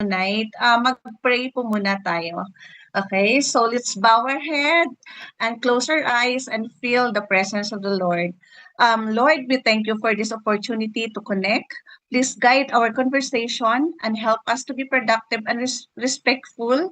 tonight, mag-pray po muna tayo. Okay, so let's bow our head and close our eyes and feel the presence of the Lord. Lord, we thank you for this opportunity to connect. Please guide our conversation and help us to be productive and respectful.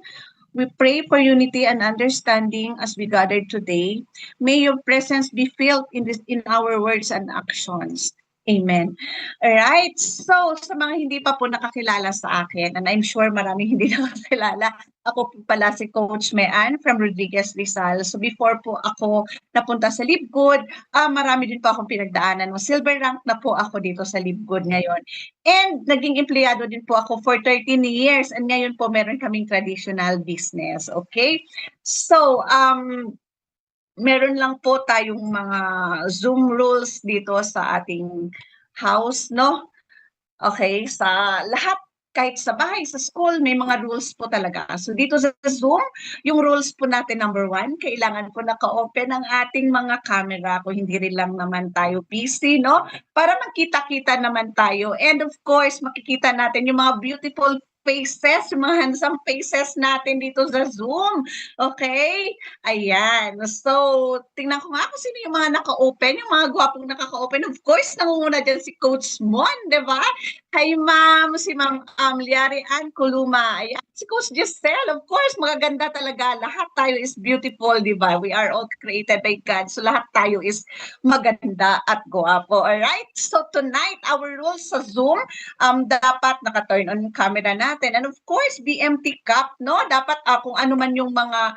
We pray for unity and understanding as we gather today. May your presence be felt in our words and actions. Amen. Alright, so sa mga hindi pa po nakakilala sa akin, and I'm sure maraming hindi nakakilala, ako po pala si Coach Mean from Rodriguez Rizal. So before po ako napunta sa Libgood, marami din po akong pinagdaanan. Silver rank na po ako dito sa Libgood ngayon. And naging empleyado din po ako for 13 years, and ngayon po meron kaming traditional business. Okay? So, meron lang po tayong mga Zoom rules dito sa ating house, no? Okay, sa lahat, kahit sa bahay, sa school, may mga rules po talaga. So dito sa Zoom, yung rules po natin, number 1, kailangan po naka-open ang ating mga camera kung hindi rin lang naman tayo busy, no? Para magkita-kita naman tayo. And of course, makikita natin yung mga beautiful faces, yung mga handsome faces natin dito sa Zoom. Okay? Ayan. So, tingnan ko nga kung sino yung mga naka-open, yung mga gwapong nakaka-open. Of course, nangunguna dyan si Coach Mon, di ba? Hi, ma'am. Si Ma'am Liari Ann Kuluma. Ayan. Si Coach Giselle, of course, magaganda talaga. Lahat tayo is beautiful, di ba? We are all created by God. So, lahat tayo is maganda at gwapo. Alright? So, tonight, our rules sa Zoom, dapat naka-turn on yung camera natin. And of course, BMT Cup, no? Dapat kung ano man yung mga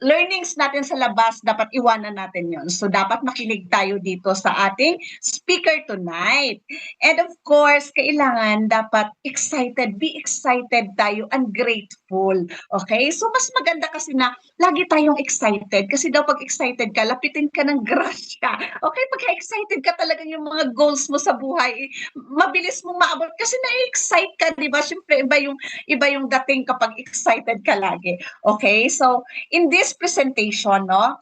learnings natin sa labas, dapat iwanan natin yon. So, dapat makinig tayo dito sa ating speaker tonight. And of course, kailangan dapat excited, be excited tayo and grateful. Okay? So, mas maganda kasi na lagi tayong excited. Kasi daw pag excited ka, lapitin ka ng grasya. Okay? Pagka excited ka talaga yung mga goals mo sa buhay, mabilis mong maabot kasi na-excite ka, di ba? Siyempre, iba yung dating kapag excited ka lagi. Okay? So, in this presentation, no,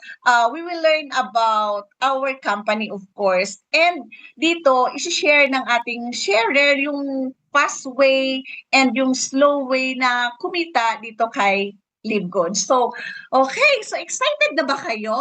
we will learn about our company, of course. And dito, isi-share ng ating sharer yung fast way and yung slow way na kumita dito kay Libgood. So, okay. So, excited na ba kayo?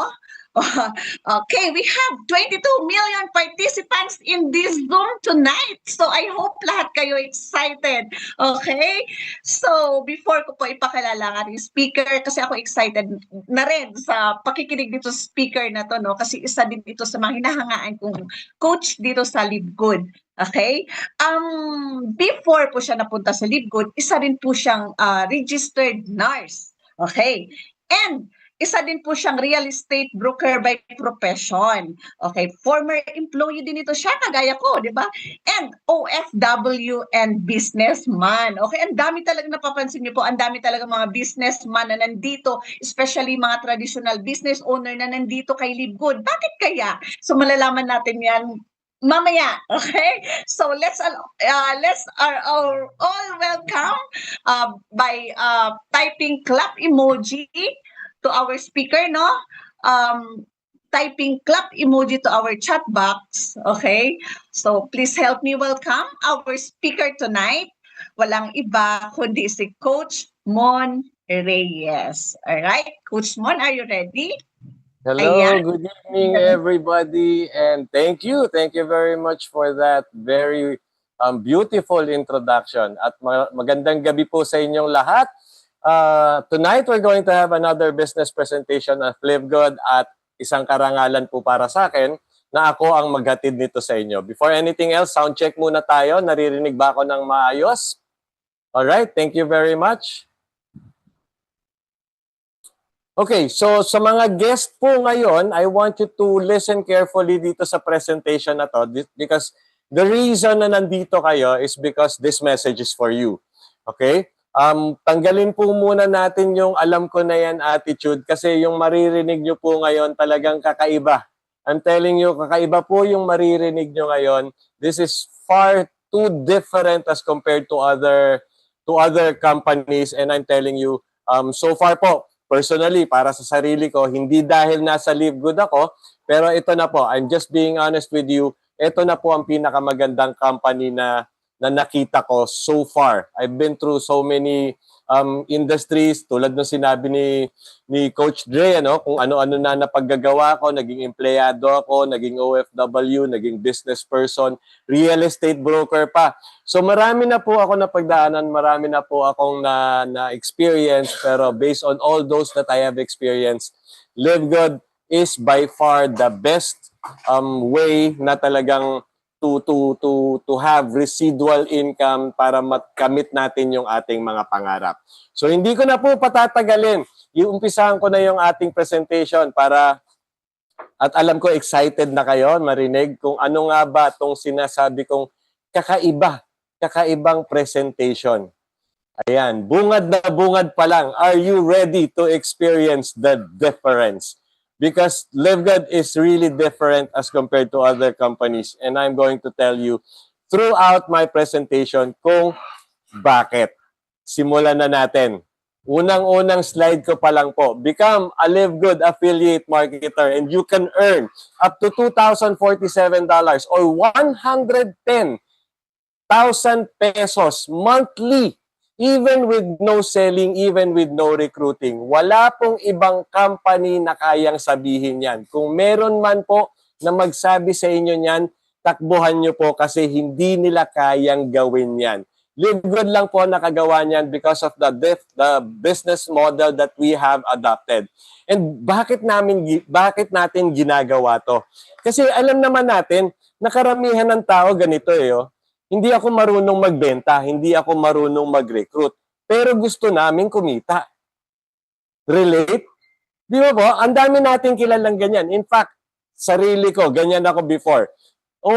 Okay, we have 22 million participants in this Zoom tonight. So, I hope lahat kayo excited. Okay? So, before ko po ipakilala ang ating speaker, kasi ako excited na rin sa pakikinig dito sa speaker na to, no? Kasi isa din dito sa mga hinahangaan kong coach dito sa Libgood. Okay? Before po siya napunta sa Libgood, isa rin po siyang registered nurse. Okay? And isa din po siyang real estate broker by profession. Okay, former employee din ito siya, kagaya ko, di ba? And OFW and businessman. Okay, ang dami talaga, napapansin niyo po, ang dami talaga mga businessman na nandito, especially mga traditional business owner na nandito kay Libgood. Bakit kaya? So malalaman natin yan mamaya. Okay, so let's all welcome by typing clap emoji to our speaker, no? Typing clap emoji to our chat box, okay? So, please help me welcome our speaker tonight. Walang iba kundi si Coach Mon Reyes. Alright, Coach Mon, are you ready? Hello, ayan. Good evening everybody, and thank you very much for that very beautiful introduction. At magandang gabi po sa inyong lahat. Tonight, we're going to have another business presentation of Libgood at isang karangalan po para sa akin na ako ang maghatid nito sa inyo. Before anything else, sound check muna tayo. Naririnig ba ako ng maayos? Alright, thank you very much. Okay, so sa mga guest po ngayon, I want you to listen carefully dito sa presentation na to because the reason na nandito kayo is because this message is for you. Okay? Tanggalin po muna natin yung alam ko na yan attitude kasi yung maririnig nyo po ngayon talagang kakaiba. I'm telling you, kakaiba po yung maririnig nyo ngayon. This is far too different as compared to other companies, and I'm telling you, so far po, personally, para sa sarili ko, hindi dahil nasa Libgood ako, pero ito na po, I'm just being honest with you, ito na po ang pinakamagandang company na na nakita ko so far. I've been through so many industries, tulad ng sinabi ni Coach Dre, kung ano-ano na napaggagawa ko, naging empleyado ako, naging OFW, naging business person, real estate broker pa. So marami na po ako napagdaanan, marami na po akong na-experience, pero based on all those that I have experienced, Live Good is by far the best way na talagang to have residual income para makamit natin yung ating mga pangarap. So hindi ko na po patatagalin. Iumpisahan ko na yung ating presentation at alam ko excited na kayo marinig kung ano nga ba itong sinasabi kong kakaibang presentation. Ayan, bungad na bungad pa lang. Are you ready to experience the difference? Because Live Good is really different as compared to other companies. And I'm going to tell you throughout my presentation kung bakit. Simulan na natin. Unang-unang slide ko pa lang po. Become a Live Good affiliate marketer and you can earn up to $2,047 or 110,000 pesos monthly. Even with no selling, even with no recruiting. Wala pong ibang company na kayang sabihin yan. Kung meron man po na magsabi sa inyo yan, takbuhan nyo po kasi hindi nila kayang gawin yan. Live Good lang po nakagawa niyan because of the business model that we have adopted. And bakit natin ginagawa to? Kasi alam naman natin, na karamihan ng tao ganito Hindi ako marunong magbenta, hindi ako marunong mag-recruit, pero gusto namin kumita. Relate? Di ba po? Ang dami natin kilalang ganyan. In fact, sarili ko, ganyan ako before.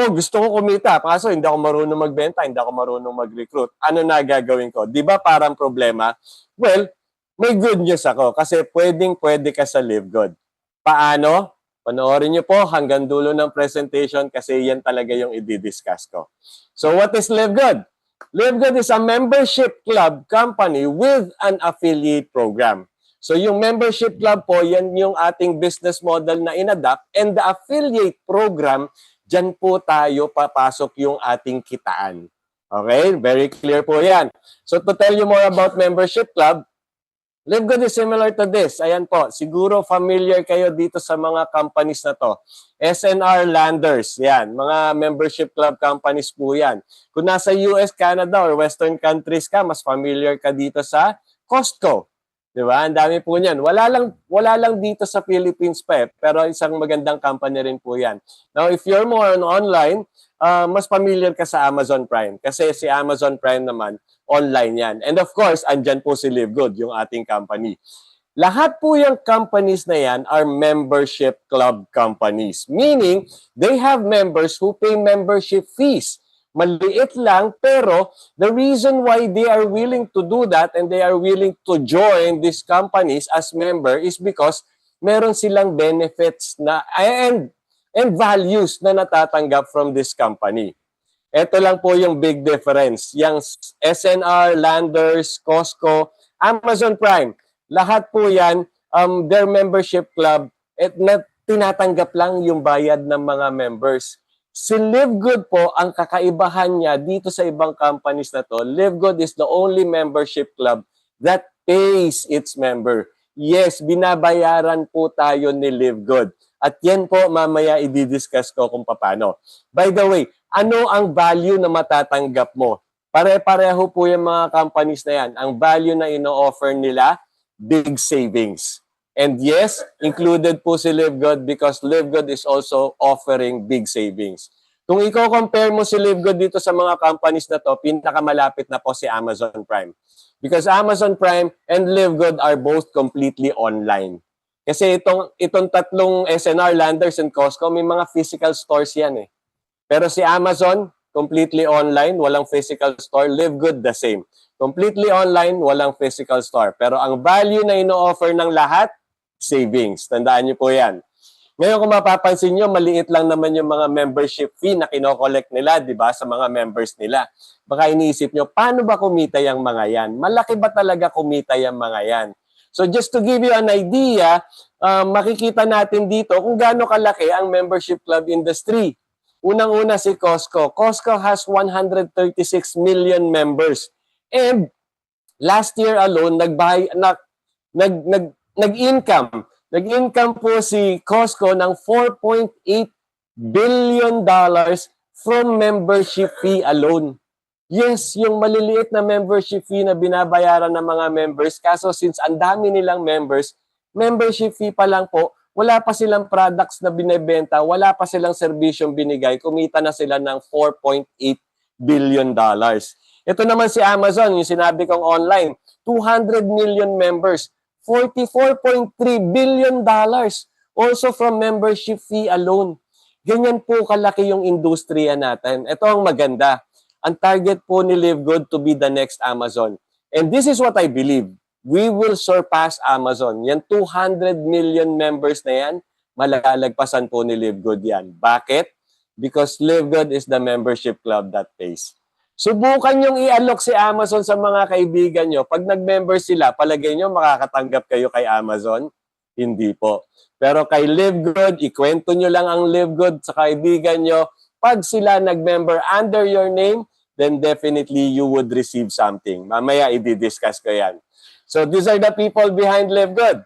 Gusto ko kumita, kaso hindi ako marunong magbenta, hindi ako marunong mag-recruit. Ano na gagawin ko? Di ba parang problema? Well, may good news ako kasi pwede ka sa Live Good. Paano? Panoorin niyo po hanggang dulo ng presentation kasi yan talaga yung i-discuss ko. So what is Live Good? Live Good is a membership club company with an affiliate program. So yung membership club po, yan yung ating business model na inadapt, and the affiliate program, dyan po tayo papasok yung ating kitaan. Okay? Very clear po yan. So to tell you more about membership club, Live Good is similar to this. Ayan po, siguro familiar kayo dito sa mga companies na to. SNR Landers, yan. Mga membership club companies po yan. Kung nasa US, Canada, or Western countries ka, mas familiar ka dito sa Costco. Di ba? Ang dami po niyan. Wala lang dito sa Philippines pa pero isang magandang company rin po yan. Now, if you're more on online, mas familiar ka sa Amazon Prime. Kasi si Amazon Prime naman, online yan. And of course, andyan po si Live Good, yung ating company. Lahat po yung companies na yan are membership club companies. Meaning, they have members who pay membership fees. Maliit lang, pero the reason why they are willing to do that and they are willing to join these companies as member is because meron silang benefits na and values na natatanggap from this company. Ito lang po yung big difference. Yung SNR, Landers, Costco, Amazon Prime, lahat po yan, their membership club, tinatanggap lang yung bayad ng mga members. Si Live Good po, ang kakaibahan niya dito sa ibang companies na to, Live Good is the only membership club that pays its member. Yes, binabayaran po tayo ni Live Good. At yan po mamaya i-discuss ko kung paano. By the way, ano ang value na matatanggap mo? Pare-pareho po yung mga companies na yan. Ang value na ino-offer nila, big savings. And yes, included po si Live Good because Live Good is also offering big savings. Kung i-compare mo si Live Good dito sa mga companies na to, pinakamalapit na po si Amazon Prime. Because Amazon Prime and Live Good are both completely online. Kasi itong tatlong SNR, Landers, and Costco, may mga physical stores yan Pero si Amazon, completely online, walang physical store. Live Good, the same. Completely online, walang physical store. Pero ang value na ino-offer ng lahat, savings. Tandaan niyo po yan. Ngayon kung mapapansin niyo, maliit lang naman yung mga membership fee na kino-collect nila, di ba, sa mga members nila. Baka iniisip niyo, paano ba kumita yung mga yan? Malaki ba talaga kumita yung mga yan? So just to give you an idea, makikita natin dito kung gaano kalaki ang membership club industry. Unang-una si Costco. Costco has 136 million members. And last year alone, nag-income. Nag-income po si Costco ng $4.8 billion from membership fee alone. Yes, yung maliliit na membership fee na binabayaran ng mga members. Kaso since ang dami nilang members, membership fee pa lang po, wala pa silang products na binebenta, wala pa silang serbisyong binigay, kumita na sila ng $4.8 billion. Ito naman si Amazon, yung sinabi kong online, 200 million members, $44.3 billion also from membership fee alone. Ganyan po kalaki yung industriya natin. Ito ang maganda. Ang target po ni Live Good to be the next Amazon. And this is what I believe. We will surpass Amazon. Yan 200 million members na yan, malalagpasan po ni Live Good yan. Bakit? Because Live Good is the membership club that pays. Subukan nyong i-alok si Amazon sa mga kaibigan nyo. Pag nag-member sila, palagay nyo makakatanggap kayo kay Amazon? Hindi po. Pero kay Live Good, ikwento nyo lang ang Live Good sa kaibigan nyo. Pag sila nag-member under your name, then definitely you would receive something. Mamaya i-discuss ko yan. So these are the people behind Live Good.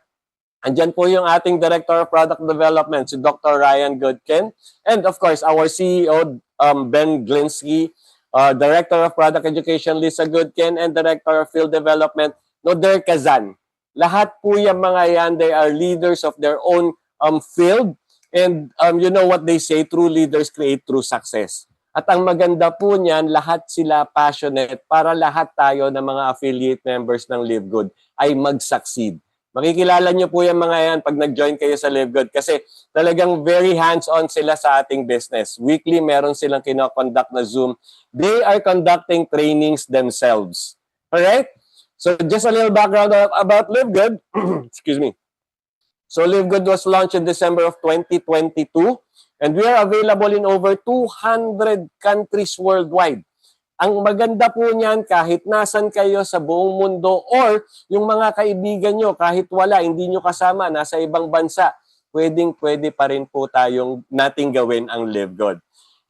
Andyan po yung ating Director of Product Development, si Dr. Ryan Goodkin. And of course, our CEO, Ben Glinsky, Director of Product Education, Lisa Goodkin, and Director of Field Development, Noder Kazan. Lahat po yung mga yan, they are leaders of their own field. And you know what they say, true leaders create true success. At ang maganda po niyan, lahat sila passionate para lahat tayo ng mga affiliate members ng Live Good ay mag-succeed. Makikilala niyo po yung mga yan pag nag-join kayo sa Live Good kasi talagang very hands-on sila sa ating business. Weekly, meron silang kinoconduct na Zoom. They are conducting trainings themselves. Alright? So just a little background about Live Good. Excuse me. So Live Good was launched in December of 2022 and we are available in over 200 countries worldwide. Ang maganda po niyan, kahit nasan kayo sa buong mundo or yung mga kaibigan nyo, kahit wala, hindi nyo kasama, nasa ibang bansa, pwede pa rin po tayong nating gawin ang Live Good.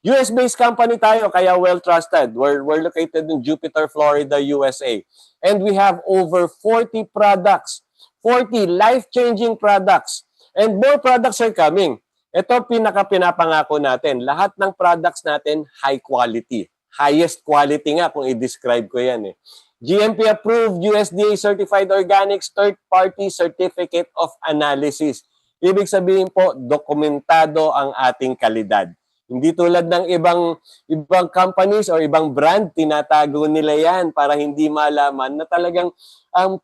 US-based company tayo, kaya well-trusted. We're located in Jupiter, Florida, USA. And we have over 40 products, 40 life-changing products. And more products are coming. Ito pinapangako natin. Lahat ng products natin, high quality. Highest quality nga kung i-describe ko yan. GMP approved, USDA certified organics, third-party certificate of analysis. Ibig sabihin po, dokumentado ang ating kalidad. Hindi tulad ng ibang companies or ibang brand, tinatago nila yan para hindi malaman na talagang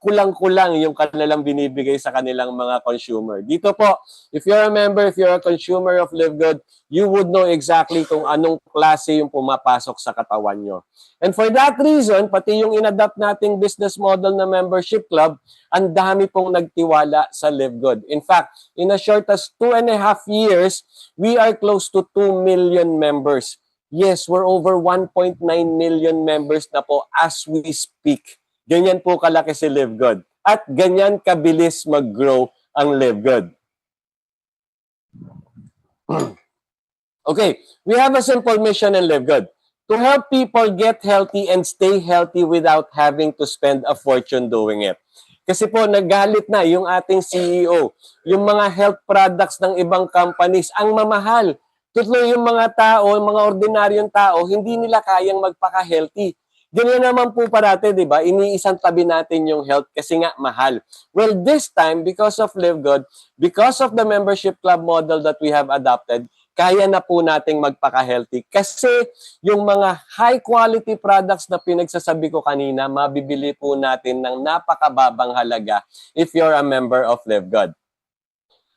kulang-kulang yung kanilang binibigay sa kanilang mga consumer. Dito po, if you're a member, if you're a consumer of Live Good, you would know exactly kung anong klase yung pumapasok sa katawan nyo. And for that reason, pati yung inadapt nating business model na membership club, ang dami pong nagtiwala sa Live Good. In fact, in as short as 2.5 years, we are close to 2 million members. Yes, we're over 1.9 million members na po as we speak. Ganyan po kalaki si Live Good. At ganyan kabilis mag-grow ang Live Good. Okay, we have a simple mission in Live Good. To help people get healthy and stay healthy without having to spend a fortune doing it. Kasi po, nagalit na yung ating CEO. Yung mga health products ng ibang companies, ang mamahal. Tutlo yung mga tao, yung mga ordinaryong tao, hindi nila kayang magpaka-healthy. Ganyan naman po parate, di ba? Iniisang tabi natin yung health kasi nga mahal. Well, this time, because of Live Good, because of the membership club model that we have adopted, kaya na po nating magpaka-healthy. Kasi yung mga high-quality products na pinagsasabi ko kanina, mabibili po natin ng napakababang halaga if you're a member of Live Good.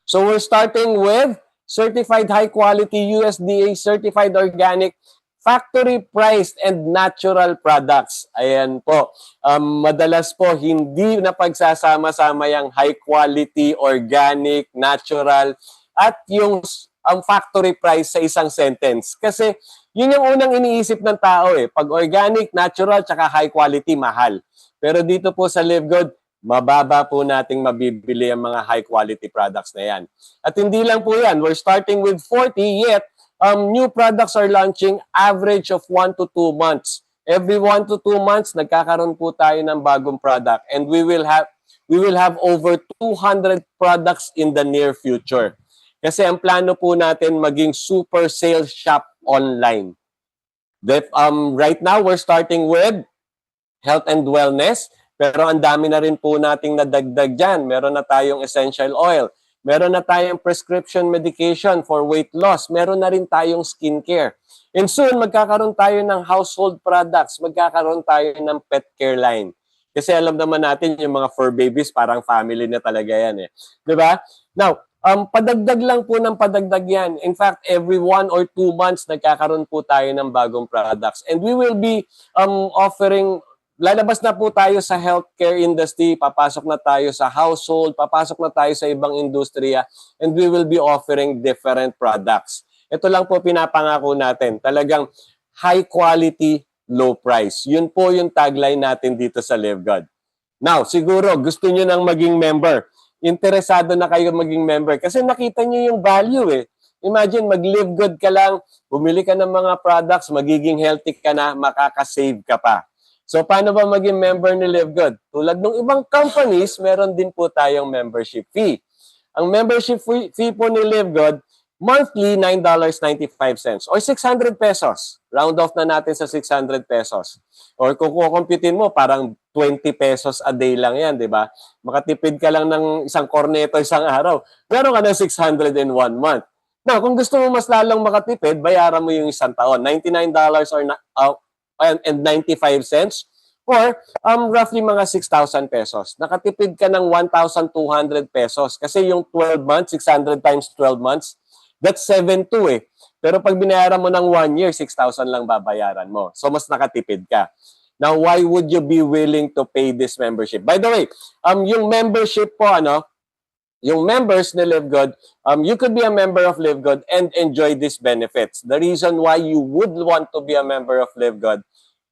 So we're starting with certified high-quality USDA certified organic factory priced and natural products. Ayan po. Madalas po hindi na pagsasama-sama yung high quality, organic, natural at yung factory price sa isang sentence. Kasi yun yung unang iniisip ng tao Pag organic, natural, tsaka high quality, mahal. Pero dito po sa Live Good, mababa po nating mabibili ang mga high quality products na yan. At hindi lang po yan. We're starting with 40 yet new products are launching average of 1 to 2 months. Every 1 to 2 months, nagkakaroon po tayo ng bagong product, and we will have over 200 products in the near future. Kasi ang plano po natin maging super sales shop online. Right now, we're starting with health and wellness, pero ang dami na rin po nating nadagdag dyan. Meron na tayong essential oil, meron na tayong prescription medication for weight loss, meron na rin tayong skincare. And soon, magkakaroon tayo ng household products, magkakaroon tayo ng pet care line. Kasi alam naman natin yung mga fur babies, parang family na talaga yan eh. Diba? Now, padagdag lang po ng padagdag yan. In fact, every 1 or 2 months, nagkakaroon po tayo ng bagong products. And we will be offering, lalabas na po tayo sa healthcare industry, papasok na tayo sa household, papasok na tayo sa ibang industriya, and we will be offering different products. Ito lang po pinapangako natin, talagang high quality, low price. Yun po yung tagline natin dito sa Live God. Now, siguro gusto nyo nang maging member. Interesado na kayo maging member kasi nakita nyo yung value eh. Imagine, mag-live good ka lang, bumili ka ng mga products, magiging healthy ka na, makakasave ka pa. So, paano ba maging member ni Live Good? Tulad ng ibang companies, meron din po tayong membership fee. Ang membership fee po ni Live Good, monthly, $9.95 or 600 pesos. Round off na natin sa 600 pesos. Or kung kukumpitin mo, parang 20 pesos a day lang yan, di ba? Makatipid ka lang ng isang corneto isang araw. Meron ka ng 600 in 1 month. Now, kung gusto mo mas lalong makatipid, bayaran mo yung isang taon. $99 and 95 cents or roughly mga 6,000 pesos. Nakatipid ka ng 1,200 pesos kasi yung 12 months, 600 times 12 months, that's 7,200 eh. Pero pag binayaran mo ng 1 year, 6,000 lang babayaran mo. So, mas nakatipid ka. Now, why would you be willing to pay this membership? By the way, yung membership po, yung members ni Live Good, you could be a member of Live Good and enjoy these benefits. The reason why you would want to be a member of Live Good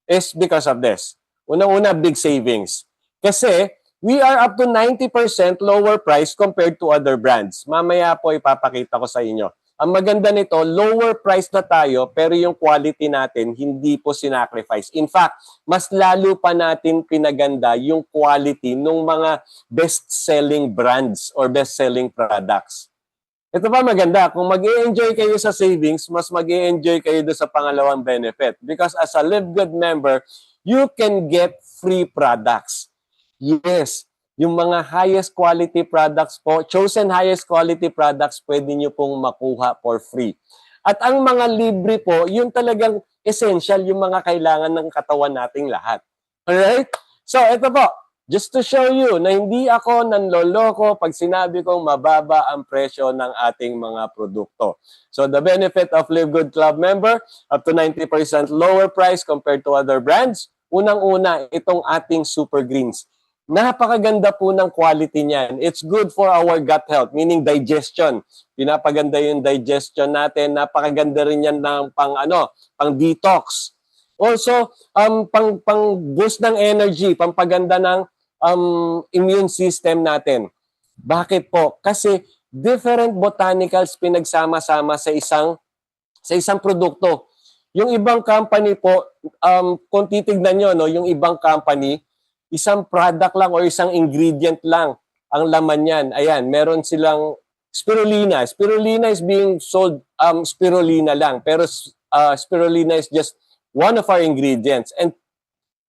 is because of this. Unang-una, big savings. Kasi, we are up to 90% lower price compared to other brands. Mamaya po ipapakita ko sa inyo. Ang maganda nito, lower price na tayo pero yung quality natin hindi po sinacrifice. In fact, mas lalo pa natin pinaganda yung quality ng mga best-selling brands or best-selling products. Ito pa maganda, kung mag-i-enjoy kayo sa savings, mas mag-i-enjoy kayo doon sa pangalawang benefit. Because as a Live Good member, you can get free products. Yes, yung mga highest quality products po, chosen highest quality products, pwede nyo pong makuha for free. At ang mga libre po, yung talagang essential, yung mga kailangan ng katawan nating lahat. Alright? So, ito po, just to show you na hindi ako nanloloko pag sinabi kong mababa ang presyo ng ating mga produkto. So, the benefit of Live Good Club member, up to 90% lower price compared to other brands. Unang-una, itong ating Super Greens. Napakaganda po ng quality niyan. It's good for our gut health, meaning digestion. Pinapaganda yung digestion natin. Napakaganda rin yan ng pang detox. Also, pang boost ng energy, pampaganda ng immune system natin. Bakit po? Kasi different botanicals pinagsama-sama sa isang produkto. Yung ibang company po, kung titignan nyo, no, yung ibang company, isang product lang or isang ingredient lang ang laman yan. Ayan, meron silang spirulina. Spirulina is being sold spirulina lang. Pero spirulina is just one of our ingredients. And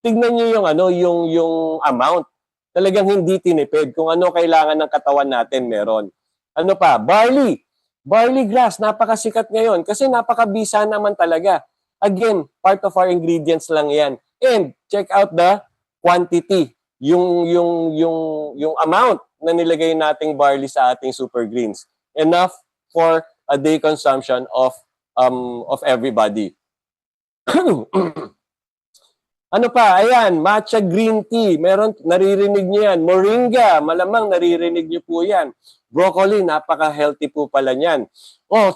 tignan nyo yung amount. Talagang hindi tinipid. Kung ano kailangan ng katawan natin, meron. Ano pa? Barley. Barley grass, napakasikat ngayon kasi napakabisa naman talaga. Again, part of our ingredients lang yan. And check out the quantity, yung amount na nilagay nating barley sa ating Super Greens. Enough for a day consumption of everybody. Ano pa? Ayan, matcha green tea. Meron, naririnig niyo yan. Moringa, malamang naririnig niyo po yan. Broccoli, napaka-healthy po pala niyan.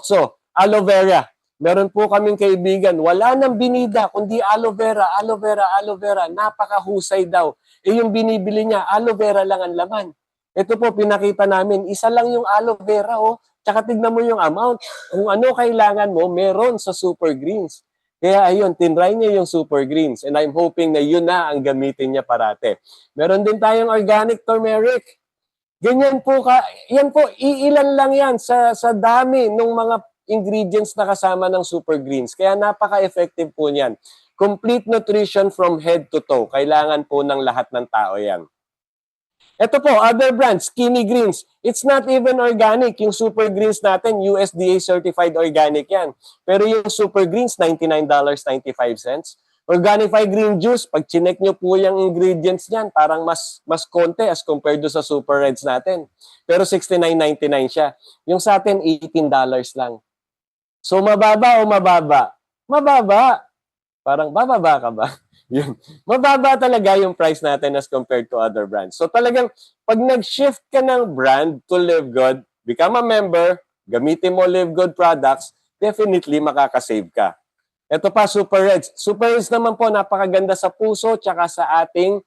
So, aloe vera. Meron po kaming kaibigan, wala nang binida, kundi aloe vera, aloe vera, aloe vera. Napakahusay daw. Yung binibili niya, aloe vera lang ang laman. Ito po, pinakita namin, isa lang yung aloe vera, Tsaka tignan mo yung amount. Kung ano kailangan mo, meron sa Super Greens. Kaya ayun, tinry niya yung Super Greens and I'm hoping na yun na ang gamitin niya parate. Meron din tayong organic turmeric. Ganyan po yan po, iilan lang yan sa dami ng mga ingredients na kasama ng Super Greens. Kaya napaka-effective po niyan. Complete nutrition from head to toe. Kailangan po ng lahat ng tao yan. Ito po, other brands, Skinny Greens. It's not even organic. Yung Super Greens natin, USDA certified organic yan. Pero yung Super Greens, $99.95. Organifi Green Juice, pag chinek nyo po yung ingredients niyan, parang mas konti as compared do sa Super Reds natin. Pero $69.99 siya. Yung sa atin, $18 lang. So, mababa o mababa? Mababa. Parang bababa ka ba? Yun. Mababa talaga yung price natin as compared to other brands. So talagang pag nag-shift ka ng brand to Live Good, become a member, gamitin mo Live Good products, definitely makakasave ka. Ito pa, Super Reds. Super Reds naman po, napakaganda sa puso tsaka sa ating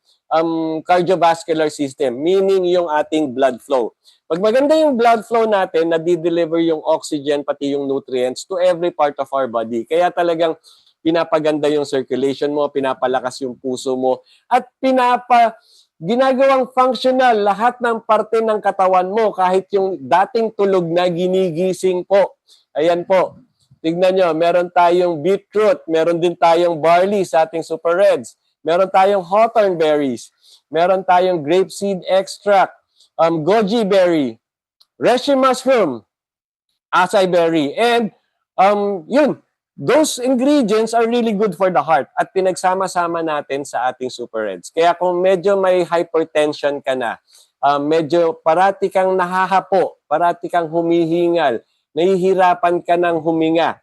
cardiovascular system, meaning yung ating blood flow. Pag maganda yung blood flow natin, nadi-deliver yung oxygen pati yung nutrients to every part of our body. Kaya talagang pinapaganda yung circulation mo, pinapalakas yung puso mo, at ginagawang functional lahat ng parte ng katawan mo, kahit yung dating tulog na ginigising po. Ayan po. Tignan nyo, meron tayong beetroot, meron din tayong barley sa ating Super Reds, meron tayong hawthorn berries, meron tayong grapeseed extract, goji berry, reishi mushroom, acai berry, and yun, those ingredients are really good for the heart at pinagsama-sama natin sa ating Super Reds. Kaya kung medyo may hypertension ka na, medyo parati kang nahahapo, parati kang humihingal, nahihirapan ka ng huminga,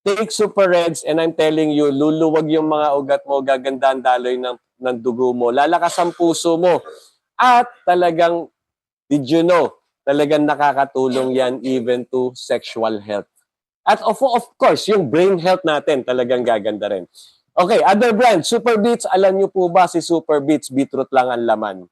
take Super Reds and I'm telling you, luluwag yung mga ugat mo, gaganda ang daloy ng dugo mo, lalakas ang puso mo, at talagang, did you know, talagang nakakatulong yan even to sexual health. At of course, yung brain health natin talagang gaganda rin. Okay, other brands, Super Beets, alam nyo po ba si Super Beets, beetroot lang ang laman.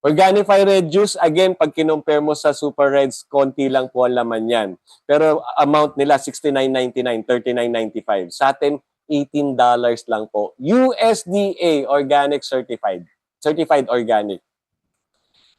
Organifi Red Juice, again, pag kinumpare mo sa Super Reds, konti lang po ang laman yan. Pero amount nila, $69.99, $39.95. Sa atin, $18 lang po. USDA Organic Certified. Certified Organic.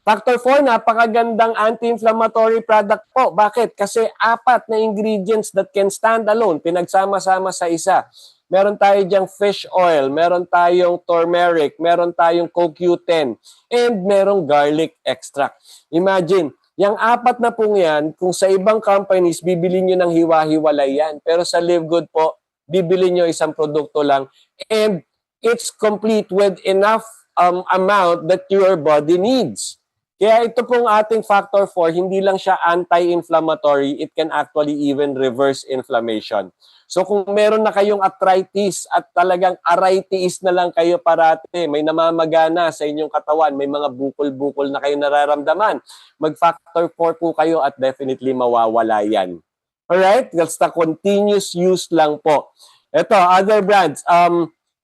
Factor 4, napakagandang anti-inflammatory product po. Bakit? Kasi 4 na ingredients that can stand alone, pinagsama-sama sa isa. Meron tayo diyang fish oil, meron tayong turmeric, meron tayong CoQ10, and merong garlic extract. Imagine, yung 4 na pong yan, kung sa ibang companies, bibili nyo ng hiwa-hiwalay yan. Pero sa Live Good po, bibili nyo isang produkto lang. And it's complete with enough amount that your body needs. Kaya ito pong ating factor 4, hindi lang siya anti-inflammatory, it can actually even reverse inflammation. So kung meron na kayong arthritis at talagang arthritis na lang kayo parati, may namamagana sa inyong katawan, may mga bukol-bukol na kayo nararamdaman, mag-factor 4 po kayo at definitely mawawala yan. Alright? Basta continuous use lang po. Ito, other brands.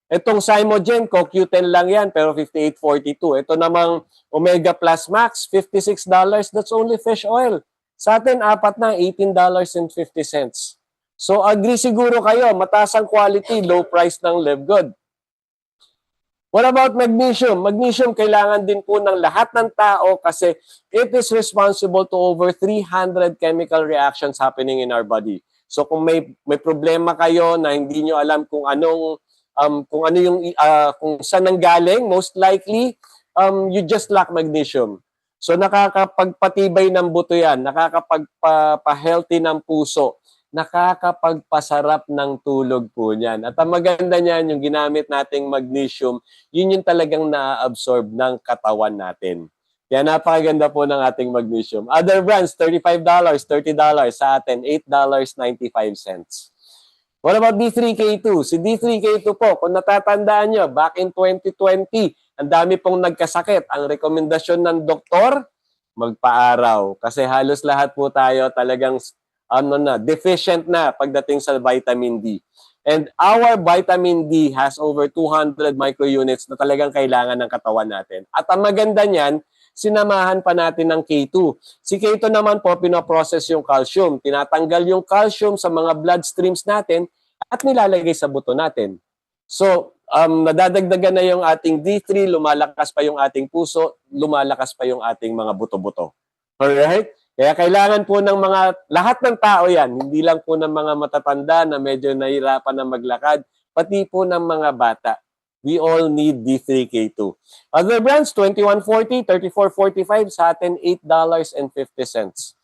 Itong Simogen, CoQ10 lang yan, pero $58.42. Ito namang Omega Plus Max, $56. That's only fish oil. Sa atin, 4 na, $18.50. So, agree siguro kayo, mataas ang quality, low price ng Live Good. What about magnesium? Magnesium, kailangan din po ng lahat ng tao kasi it is responsible to over 300 chemical reactions happening in our body. So, kung may problema kayo na hindi nyo alam kung saan nanggaling, most likely, you just lack magnesium. So, nakakapagpatibay ng buto yan, nakakapagpa-healthy ng puso, nakakapagpasarap ng tulog po niyan. At ang maganda niyan, yung ginamit nating magnesium, yun yung talagang na-absorb ng katawan natin. Kaya napakaganda po ng ating magnesium. Other brands, $35, $30. Sa atin, $8.95. What about D3K2? Si D3K2 po, kung natatandaan nyo, back in 2020, ang dami pong nagkasakit. Ang rekomendasyon ng doktor, magpa-araw. Kasi halos lahat po tayo talagang deficient na pagdating sa vitamin D. And our vitamin D has over 200 microunits na talagang kailangan ng katawan natin. At ang maganda niyan, sinamahan pa natin ng K2. Si K2 naman po, pinoprocess yung calcium. Tinatanggal yung calcium sa mga bloodstreams natin at nilalagay sa buto natin. So, nadadagdagan na yung ating D3, lumalakas pa yung ating puso, lumalakas pa yung ating mga buto-buto. Alright? Kaya kailangan po ng lahat ng tao yan, hindi lang po ng mga matatanda na medyo nahirapan na maglakad, pati po ng mga bata. We all need D3K2. Other brands, 21.40, 34.45, sa atin $8.50.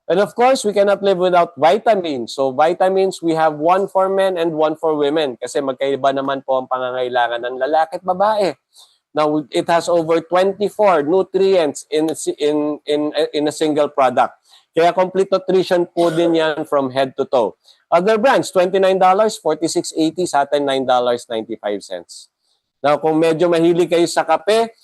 And of course, we cannot live without vitamins. So vitamins, we have one for men and one for women kasi magkaiba naman po ang pangangailangan ng lalaki at babae. Now, it has over 24 nutrients in a single product. Kaya complete nutrition po din yan from head to toe. Other brands, $29, $46.80, sa atin $9.95. Now, kung medyo mahilig kayo sa kape,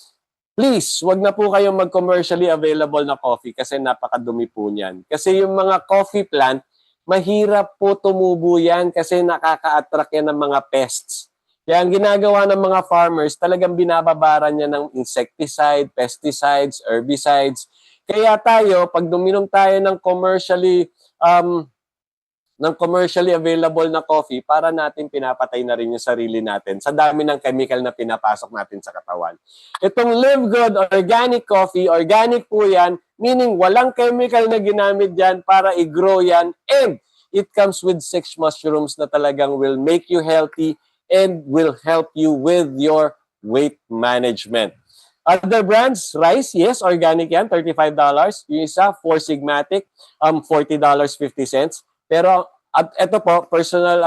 please, wag na po kayong mag-commercially available na coffee kasi napakadumi po niyan. Kasi yung mga coffee plant, mahirap po tumubo yan kasi nakaka-attract yan ng mga pests. Kaya ang ginagawa ng mga farmers, talagang binababaran niya ng insecticide, pesticides, herbicides. Kaya tayo, pag duminom tayo ng commercially available na coffee, para natin pinapatay na rin yung sarili natin sa dami ng chemical na pinapasok natin sa katawan. Itong Live Good Organic Coffee, organic po yan, meaning walang chemical na ginamit dyan para i-grow yan, and it comes with 6 mushrooms na talagang will make you healthy and will help you with your weight management. Other brands, rice, yes, organic yan, $35. Yung isa, 4 Sigmatic, $40.50. Pero, at ito po, personal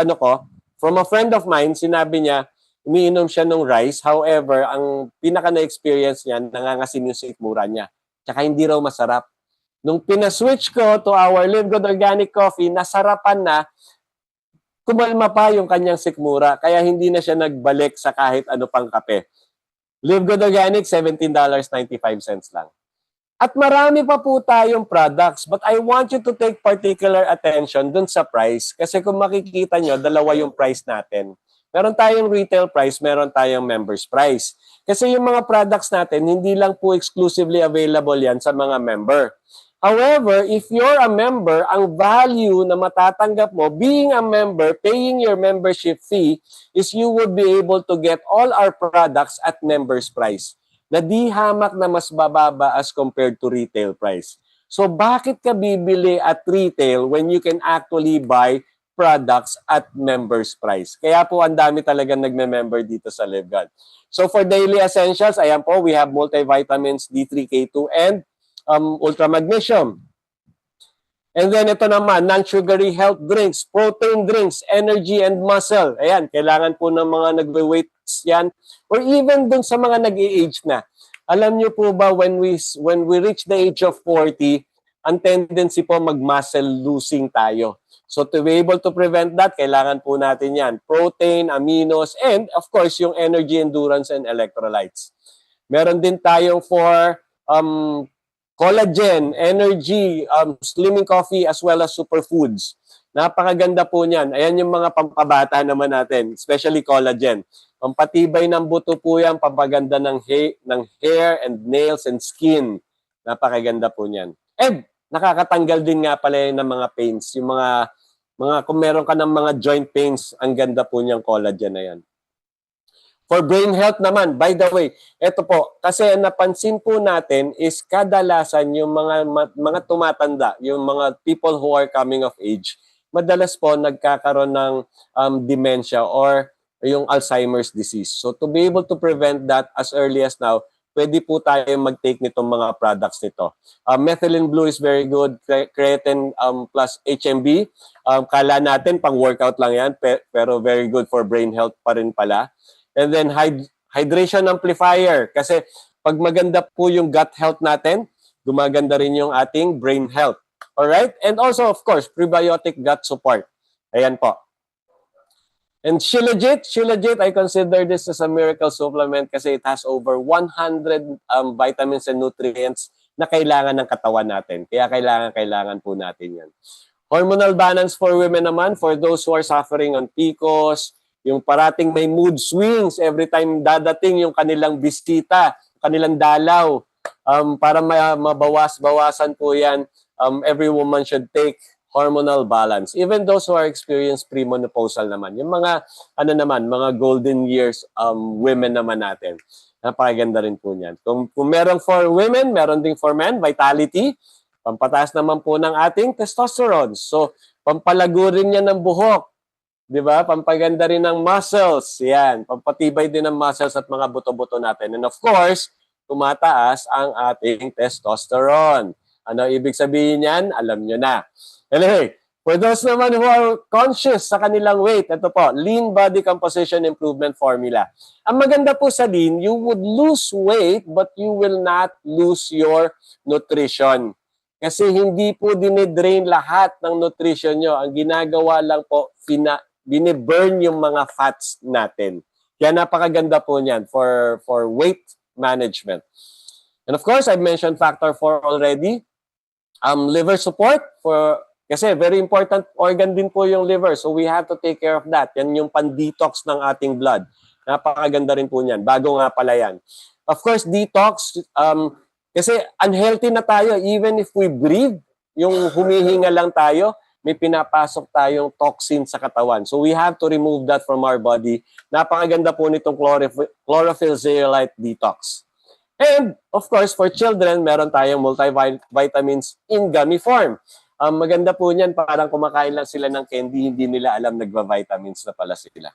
from a friend of mine, sinabi niya, umiinom siya ng rice. However, ang pinaka na-experience niya, nangangasin yung sikmura niya. Tsaka hindi raw masarap. Nung pinaswitch ko to our Live Good Organic Coffee, nasarapan na, kumalma pa yung kanyang sikmura. Kaya hindi na siya nagbalik sa kahit ano pang kape. Live Good Organic, $17.95 lang. At marami pa po tayong products, but I want you to take particular attention dun sa price. Kasi kung makikita nyo, dalawa yung price natin. Meron tayong retail price, meron tayong members price. Kasi yung mga products natin, hindi lang po exclusively available yan sa mga member. However, if you're a member, ang value na matatanggap mo, being a member, paying your membership fee, is you will be able to get all our products at members price, na di hamak na mas bababa as compared to retail price. So bakit ka bibili at retail when you can actually buy products at members price? Kaya po ang dami talagang nagme-member dito sa LiveGod. So for daily essentials, ayan po, we have multivitamins, D3K2, and ultra magnesium. And then ito naman, non-sugary health drinks, protein drinks, energy and muscle. Ayan, kailangan po ng mga nagwe-weights yan. Or even dun sa mga nag-i-age na. Alam niyo po ba, when we reach the age of 40, ang tendency po mag-muscle losing tayo. So to be able to prevent that, kailangan po natin yan. Protein, aminos, and of course, yung energy, endurance, and electrolytes. Meron din tayong for collagen, energy, slimming coffee, as well as superfoods. Napakaganda po niyan. Ayan yung mga pampabata naman natin, especially collagen. Pampatibay ng buto po yan, pampaganda ng hair and nails and skin. Napakaganda po niyan. And nakakatanggal din nga pala ng mga pains. Yung mga kung meron ka ng mga joint pains, ang ganda po niyang collagen na yan. For brain health naman, by the way, ito po, kasi napansin po natin is kadalasan yung mga tumatanda, yung mga people who are coming of age, madalas po nagkakaroon ng dementia or yung Alzheimer's disease. So to be able to prevent that as early as now, pwede po tayo mag-take nitong mga products nito. Methylene Blue is very good, creatine plus HMB. Kala natin pang workout lang yan, pero very good for brain health pa rin pala. And then hydration amplifier, kasi pag maganda po yung gut health natin, gumaganda rin yung ating brain health. Alright? And also, of course, prebiotic gut support. Ayan po. And Shilajit, I consider this as a miracle supplement kasi it has over 100 vitamins and nutrients na kailangan ng katawan natin. Kaya kailangan po natin yan. Hormonal balance for women naman, for those who are suffering on PCOS, yung parating may mood swings every time dadating yung kanilang bisita, kanilang dalaw. para mabawas-bawasan po yan, every woman should take hormonal balance. Even those who are experienced premenopausal naman. Yung mga, mga golden years women naman natin. Napakaganda rin po niyan. Kung merong for women, meron ding for men, vitality. Pampataas naman po ng ating testosterone. So, pampalago rin yan ng buhok. Di ba? Pampaganda rin ng muscles. Yan. Pampatibay din ng muscles at mga buto-buto natin. And of course, tumataas ang ating testosterone. Ano ibig sabihin yan? Alam nyo na. Anyway, for those naman who are conscious sa kanilang weight, ito po, Lean Body Composition Improvement Formula. Ang maganda po sa lean, you would lose weight but you will not lose your nutrition. Kasi hindi po dinidrain lahat ng nutrition nyo. Ang ginagawa lang po, biniburn yung mga fats natin. Kaya napakaganda po niyan for weight management. And of course, I've mentioned factor 4 already. Liver support kasi very important organ din po yung liver. So we have to take care of that. Yan yung pan-detox ng ating blood. Napakaganda rin po niyan. Bago nga pala yan. Of course, detox, kasi unhealthy na tayo. Even if we breathe, yung humihinga lang tayo, may pinapasok tayong toxin sa katawan. So we have to remove that from our body. Napakaganda po nitong chlorophyll zeolite detox. And of course, for children, meron tayong multivitamins in gummy form. Maganda po niyan, parang kumakain lang sila ng candy, hindi nila alam nagva-vitamins na pala sila.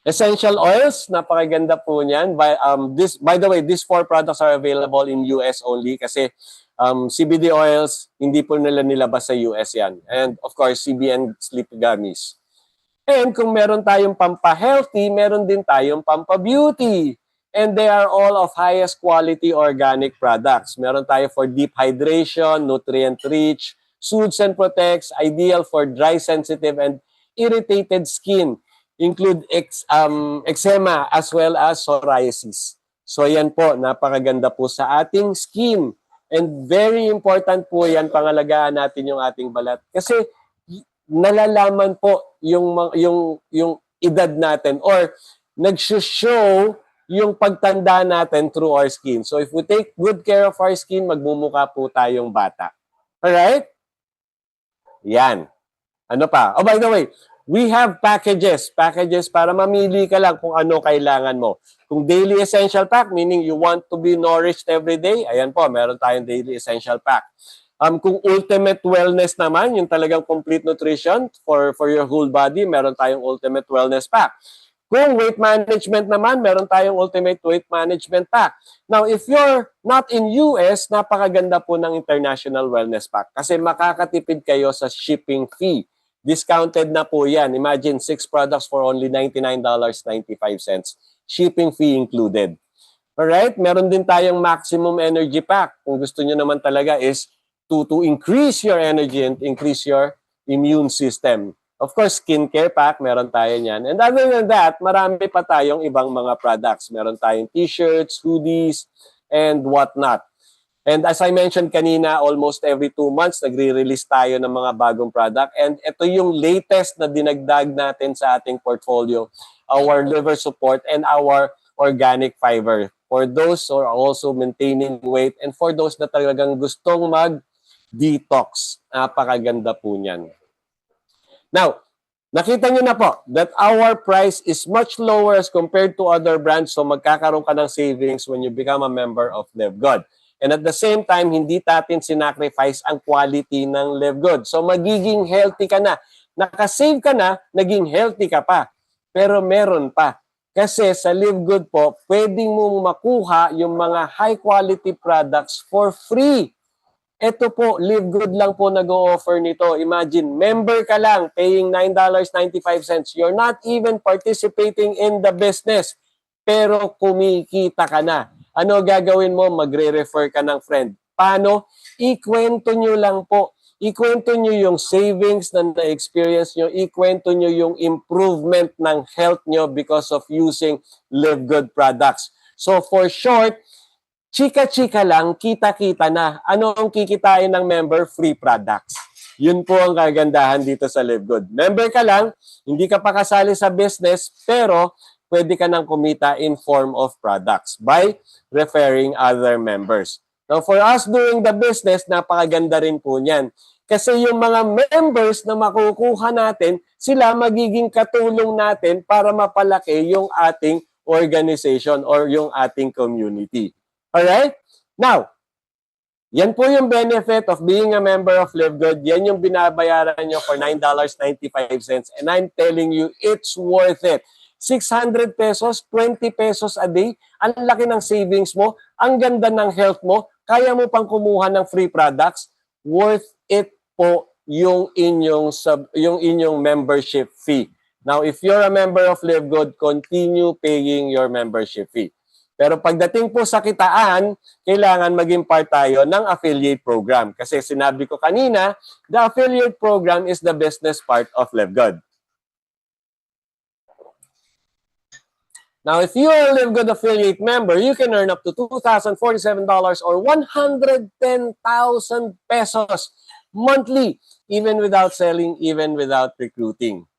Essential oils, napakaganda po niyan. By the way, these 4 products are available in US only kasi CBD oils, hindi po nila nilabas sa US yan. And of course, CBN sleep gummies. And kung meron tayong pampa-healthy, meron din tayong pampa-beauty. And they are all of highest quality organic products. Meron tayo for deep hydration, nutrient-rich, soothes and protects, ideal for dry, sensitive, and irritated skin. Include eczema as well as psoriasis. So yan po, napakaganda po sa ating skin. And very important po yan, pangalagaan natin yung ating balat. Kasi nalalaman po yung edad natin or nag-show yung pagtanda natin through our skin. So if we take good care of our skin, magmumukha po tayong bata. Alright? Yan. Ano pa? Oh, by the way, we have packages. Packages para mamili ka lang kung ano kailangan mo. Kung daily essential pack, meaning you want to be nourished every day, ayan po, meron tayong daily essential pack. Kung ultimate wellness naman, yung talagang complete nutrition for your whole body, meron tayong ultimate wellness pack. Kung weight management naman, meron tayong ultimate weight management pack. Now, if you're not in US, napakaganda po ng international wellness pack kasi makakatipid kayo sa shipping fee. Discounted na po yan. Imagine 6 products for only $99.95. Shipping fee included. Alright? Meron din tayong maximum energy pack. Kung gusto nyo naman talaga is to increase your energy and increase your immune system. Of course, skincare pack, meron tayo niyan. And other than that, marami pa tayong ibang mga products. Meron tayong t-shirts, hoodies, and whatnot. And as I mentioned kanina, almost every 2 months, nagre-release tayo ng mga bagong product. And ito yung latest na dinagdag natin sa ating portfolio, our liver support and our organic fiber. For those who are also maintaining weight and for those na talagang gustong mag-detox, napakaganda po niyan. Now, nakita nyo na po that our price is much lower as compared to other brands. So magkakaroon ka ng savings when you become a member of Live Good. And at the same time, hindi natin sinacrifice ang quality ng Live Good. So magiging healthy ka na. Nakasave ka na, naging healthy ka pa. Pero meron pa. Kasi sa Live Good po, pwedeng mong makuha yung mga high quality products for free. Ito po, Live Good lang po nag-o-offer nito. Imagine, member ka lang, paying $9.95. You're not even participating in the business, pero kumikita ka na. Ano gagawin mo? Magre-refer ka ng friend. Paano? Ikwento nyo lang po. Ikwento nyo yung savings na na-experience nyo. Ikwento nyo yung improvement ng health nyo because of using Live Good products. So for short, chika-chika lang, kita-kita na. Ano ang kikitain ng member? Free products. Yun po ang kagandahan dito sa Live Good. Member ka lang, hindi ka pa kasali sa business, pero pwede ka nang kumita in form of products by referring other members. Now, for us doing the business, napakaganda rin po niyan. Kasi yung mga members na makukuha natin, sila magiging katulong natin para mapalaki yung ating organization or yung ating community. Alright? Now, yan po yung benefit of being a member of Live Good. Yan yung binabayaran nyo for $9.95. And I'm telling you, it's worth it. 600 pesos, 20 pesos a day. Ang laki ng savings mo. Ang ganda ng health mo. Kaya mo pang kumuha ng free products. Worth it po yung inyong membership fee. Now, if you're a member of Live Good, continue paying your membership fee. Pero pagdating po sa kitaan, kailangan maging part tayo ng affiliate program. Kasi sinabi ko kanina, the affiliate program is the business part of Live Good. Now, if you are a Live Good affiliate member, you can earn up to $2,047 or 110,000 pesos monthly, even without selling, even without recruiting.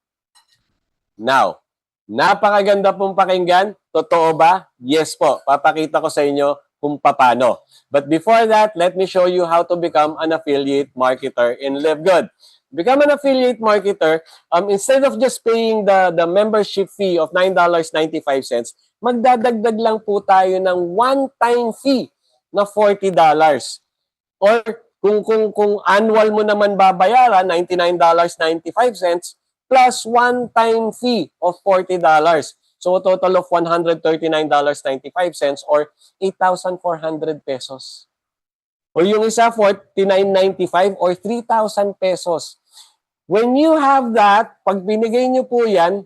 Now, napakaganda pong pakinggan. Totoo ba? Yes po. Papakita ko sa inyo kung paano. But before that, let me show you how to become an affiliate marketer in Live Good. Become an affiliate marketer, instead of just paying the membership fee of $9.95, magdadagdag lang po tayo ng one-time fee na $40. Or kung annual mo naman babayaran, $99.95 plus one-time fee of $40. So a total of $139.95 or 8,400 pesos. O yung isa, $49.95 or 3,000 pesos. When you have that, pag binigay nyo po yan,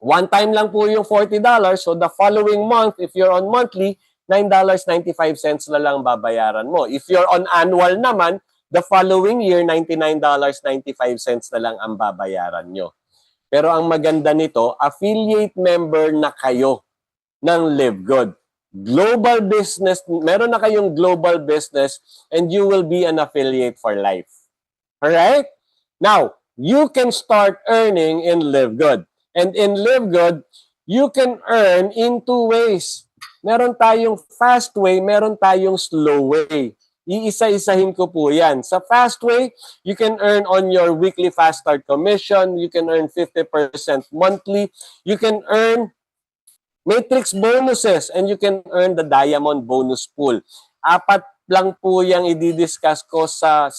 one time lang po yung $40. So the following month, if you're on monthly, $9.95 na lang babayaran mo. If you're on annual naman, the following year, $99.95 na lang ang babayaran nyo. Pero ang maganda nito, affiliate member na kayo ng Live Good. Global business, meron na kayong global business and you will be an affiliate for life. Alright? Now, you can start earning in Live Good. And in Live Good, you can earn in two ways. Meron tayong fast way, meron tayong slow way. Iisa-isahin ko po yan. Sa fast way, you can earn on your weekly fast start commission. You can earn 50% monthly. You can earn matrix bonuses and you can earn the diamond bonus pool. 4 lang po yung i-discuss ko sa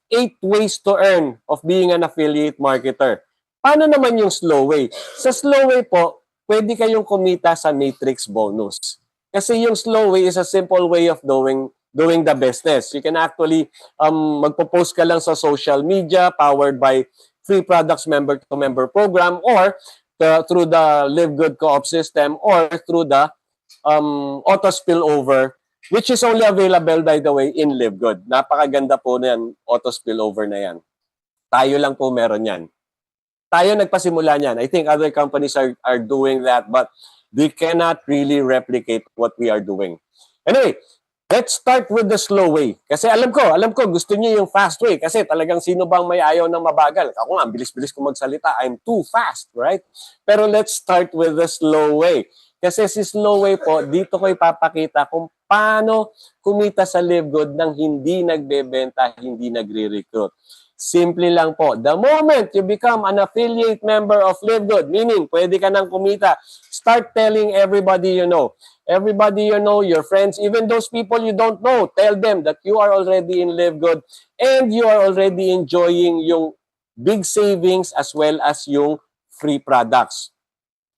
8 ways to earn of being an affiliate marketer. Paano naman yung slow way? Sa slow way po, pwede kayong kumita sa matrix bonus. Kasi yung slow way is a simple way of doing the business. You can actually magpo-post ka lang sa social media powered by free products member-to-member program or through the Live Good Co-op system or through the auto spillover, which is only available, by the way, in Live Good. Napakaganda po na yan, auto spillover na yan. Tayo lang po meron yan. Tayo nagpasimula niyan. I think other companies are doing that, but they cannot really replicate what we are doing. Anyway, let's start with the slow way. Kasi alam ko, gusto niyo yung fast way. Kasi talagang sino bang may ayaw ng mabagal? Ako nga, bilis-bilis ko magsalita. I'm too fast, right? Pero let's start with the slow way. Kasi si slow way po, dito ko ipapakita kung paano kumita sa Live Good nang hindi nagbebenta, hindi nagre-recruit. Simple lang po. The moment you become an affiliate member of Live Good, meaning pwede ka nang kumita, start telling everybody you know. Everybody you know, your friends, even those people you don't know, tell them that you are already in Live Good and you are already enjoying yung big savings as well as yung free products.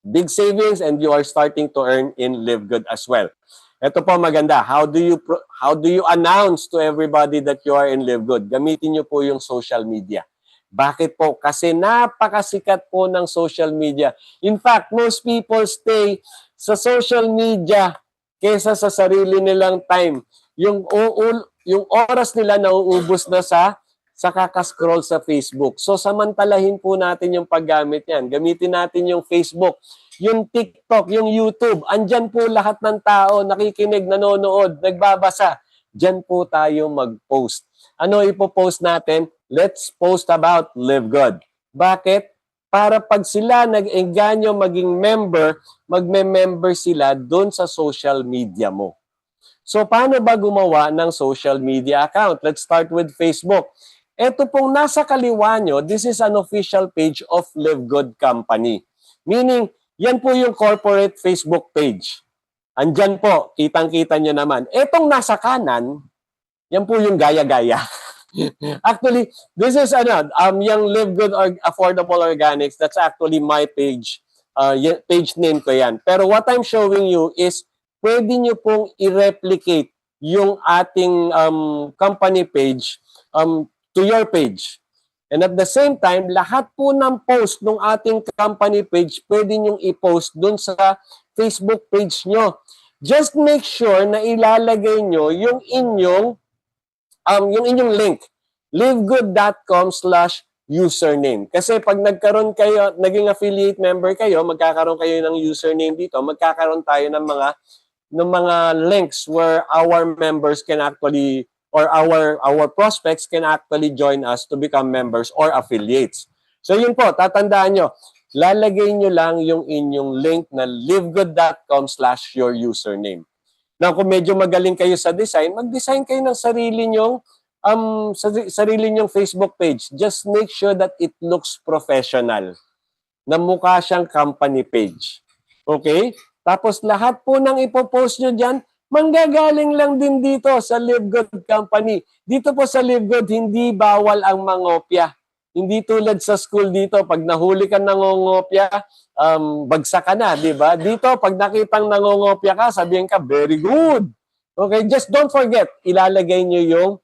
Big savings and you are starting to earn in Live Good as well. Ito po maganda. How do you announce to everybody that you are in Live Good? Gamitin niyo po yung social media. Bakit po? Kasi napakasikat po ng social media. In fact, most people stay sa social media kaysa sa sarili nilang time. Yung oras nila nauubos na sa kakascroll sa Facebook. So samantalahin po natin yung paggamit yan. Gamitin natin yung Facebook, yung TikTok, yung YouTube. Andyan po lahat ng tao, nakikinig, nanonood, nagbabasa. Diyan po tayo mag-post. Ano ipopost natin? Let's post about Live Good. Bakit? para pag sila nag-engganyo maging member, magme-member sila doon sa social media mo. So paano ba gumawa ng social media account? Let's start with Facebook. Ito pong nasa kaliwa nyo, this is an official page of Live Good Company. Meaning, yan po yung corporate Facebook page. Andyan po, kitang-kita nyo naman. Etong nasa kanan, yan po yung gaya-gaya. Actually, this is yung Live Good or Affordable Organics. That's actually my page. Page name ko yan. Pero what I'm showing you is pwede nyo pong i-replicate yung ating company page to your page. And at the same time, lahat po ng post ng ating company page, pwede nyo i-post dun sa Facebook page nyo. Just make sure na ilalagay nyo yung inyong link, livegood.com/username. Kasi pag nagkaroon kayo, naging affiliate member kayo, magkakaroon kayo ng username dito, magkakaroon tayo ng mga links where our members can actually, or our prospects can actually join us to become members or affiliates. So yun po, tatandaan nyo, lalagay nyo lang yung inyong link na livegood.com/your username. Now, kung medyo magaling kayo sa design, mag-design kayo ng sarili nyong Facebook page. Just make sure that it looks professional. Na mukha siyang company page. Okay? Tapos lahat po ng ipopost nyo dyan, manggagaling lang din dito sa Live Good Company. Dito po sa Live Good, hindi bawal ang mangopya. Hindi tulad sa school dito, pag nahuli ka nangongopya, bagsak ka na, di ba? Dito, pag nakitang nangongopya ka, sabihin ka, very good. Okay, just don't forget, ilalagay nyo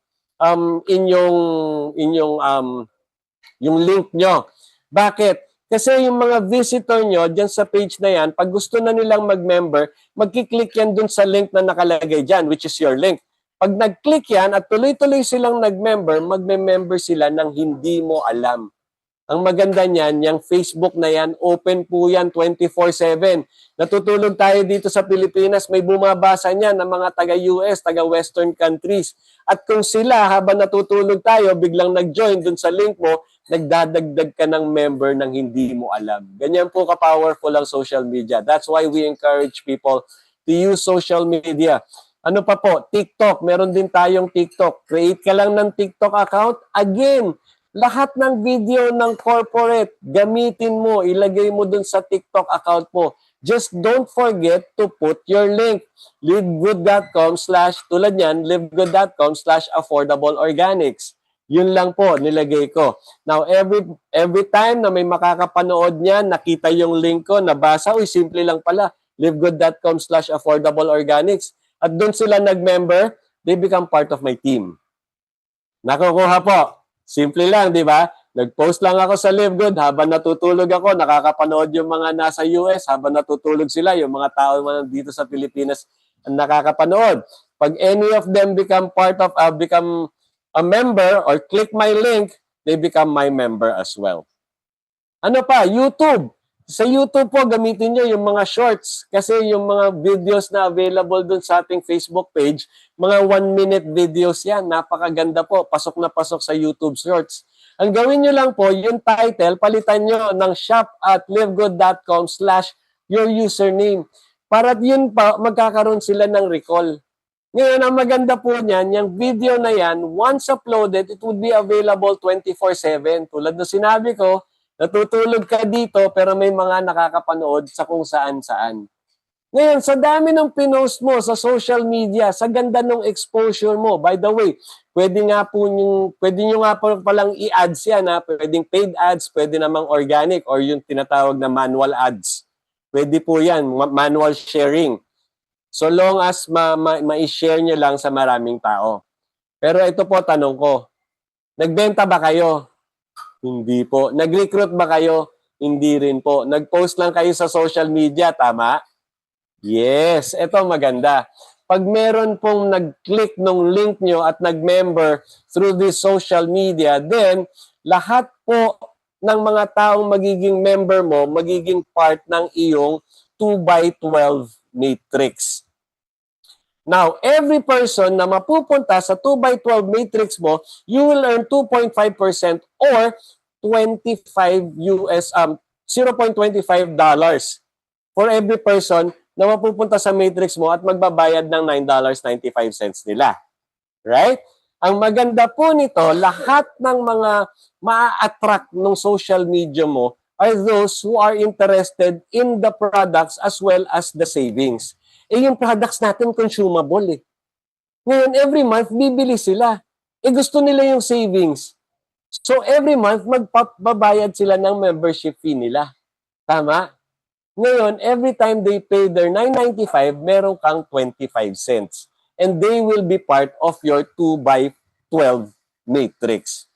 yung link nyo. Bakit? Kasi yung mga visitor nyo dyan sa page na yan, pag gusto na nilang mag-member, magkiklik yan dun sa link na nakalagay dyan, which is your link. Pag nag-click yan at tuloy-tuloy silang nag-member, magme-member sila ng hindi mo alam. Ang maganda niyan, yung Facebook na yan, open po yan 24/7. Natutulog tayo dito sa Pilipinas, may bumabasa niyan ng mga taga-US, taga-Western countries. At kung sila, habang natutulog tayo, biglang nag-join dun sa link mo, nagdadagdag ka ng member ng hindi mo alam. Ganyan po ka-powerful ang social media. That's why we encourage people to use social media. Ano pa po? TikTok. Meron din tayong TikTok. Create ka lang ng TikTok account. Again, lahat ng video ng corporate, gamitin mo, ilagay mo dun sa TikTok account mo. Just don't forget to put your link. livegood.com/tulad yan, livegood.com/affordableorganics. Yun lang po, nilagay ko. Now, every time na may makakapanood niyan, nakita yung link ko, nabasa, simple lang pala, livegood.com/affordableorganics. At doon sila nag-member, they become part of my team. Nakukuha po. Simple lang, di ba? Nag-post lang ako sa Live Good, habang natutulog ako, nakakapanood yung mga nasa US, habang natutulog sila, yung mga tao dito sa Pilipinas ang nakakapanood. Pag any of them become become a member or click my link, they become my member as well. Ano pa? YouTube. Sa YouTube po, gamitin nyo yung mga shorts kasi yung mga videos na available dun sa ating Facebook page, mga 1-minute videos yan. Napakaganda po. Pasok na pasok sa YouTube shorts. Ang gawin nyo lang po, yung title, palitan nyo ng shop@livegood.com/your username. Para yun pa, magkakaroon sila ng recall. Ngayon, ang maganda po niyan, yung video na yan, once uploaded, it would be available 24/7. Tulad na sinabi ko, natutulog ka dito pero may mga nakakapanood sa kung saan-saan. Ngayon, sa dami ng pinost mo sa social media, sa ganda ng exposure mo, by the way, pwede nyo nga po palang i-ads yan. Pwedeng paid ads, pwede namang organic or yung tinatawag na manual ads. Pwede po yan, manual sharing. So long as ma-share nyo lang sa maraming tao. Pero ito po, tanong ko, nagbenta ba kayo? Hindi po. Nag-recruit ba kayo? Hindi rin po. Nag-post lang kayo sa social media, tama? Yes, ito maganda. Pag meron pong nag-click ng link nyo at nag-member through this social media, then lahat po ng mga taong magiging member mo, magiging part ng iyong 2x12 matrix. Now, every person na mapupunta sa 2x12 matrix mo, you will earn 2.5% or $0.25 for every person na mapupunta sa matrix mo at magbabayad ng $9.95 nila. Right? Ang maganda po nito, lahat ng mga ma-attract ng social media mo are those who are interested in the products as well as the savings. Yung products natin consumable eh. Ngayon, every month, bibili sila. Gusto nila yung savings. So, every month, magbabayad sila ng membership fee nila. Tama? Ngayon, every time they pay their $9.95, meron kang 25 cents. And they will be part of your 2x12 matrix.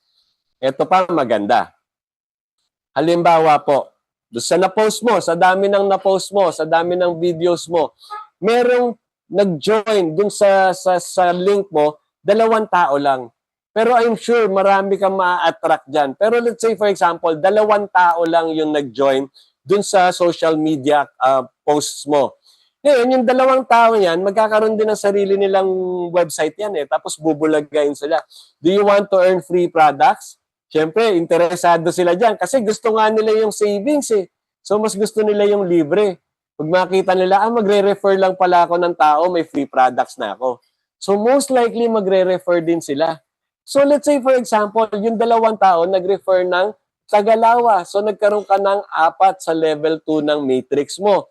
Ito pa maganda. Halimbawa po, doon sa na-post mo, sa dami ng na-post mo, sa dami ng videos mo, merong nag-join doon sa link mo, 2 tao lang. Pero I'm sure marami kang ma-attract dyan. Pero let's say for example, 2 tao lang yung nag-join doon sa social media posts mo. Ngayon, yung 2 tao yan, magkakaroon din ng sarili nilang website yan eh. Tapos bubulagain sila. Do you want to earn free products? Siyempre, interesado sila dyan. Kasi gusto nga nila yung savings eh. So, mas gusto nila yung libre. Pag makita nila, magre-refer lang pala ako ng tao, may free products na ako. So, most likely, magre-refer din sila. So, let's say for example, yung 2 tao nag-refer ng Tagalawa. So, nagkaroon ka ng 4 sa level 2 ng matrix mo.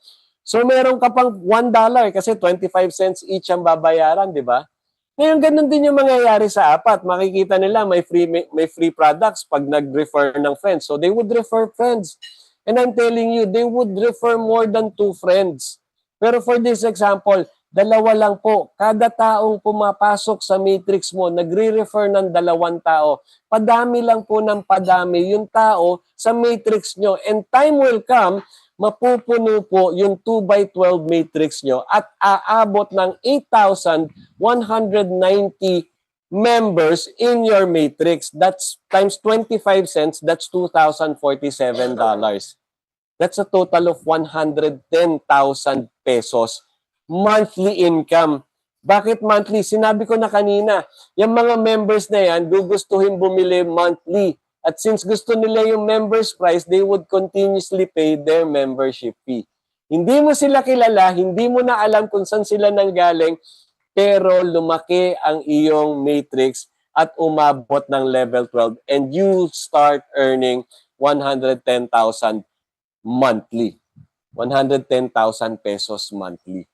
So, meron ka pang $1 kasi 25 cents each ang babayaran, di ba? Ngayon, ganun din yung mangyayari sa 4. Makikita nila may free products pag nag-refer ng friends. So, they would refer friends. And I'm telling you, they would refer more than 2 friends. Pero for this example, 2 lang po. Kada taong pumapasok sa matrix mo, nagre-refer ng 2 tao. Padami lang po ng padami yung tao sa matrix nyo. And time will come, mapupuno po yung 2x12 matrix nyo at aabot ng 8,190 members in your matrix. That's times 25 cents, that's $2,047. That's a total of 110,000 pesos monthly income. Bakit monthly? Sinabi ko na kanina, yung mga members na yan, gugustuhin bumili monthly. At since gusto nila yung members price, they would continuously pay their membership fee. Hindi mo sila kilala, hindi mo na alam kung saan sila nanggaling, pero lumaki ang iyong matrix at umabot ng level 12 and you start earning 110,000 monthly. 110,000 pesos monthly.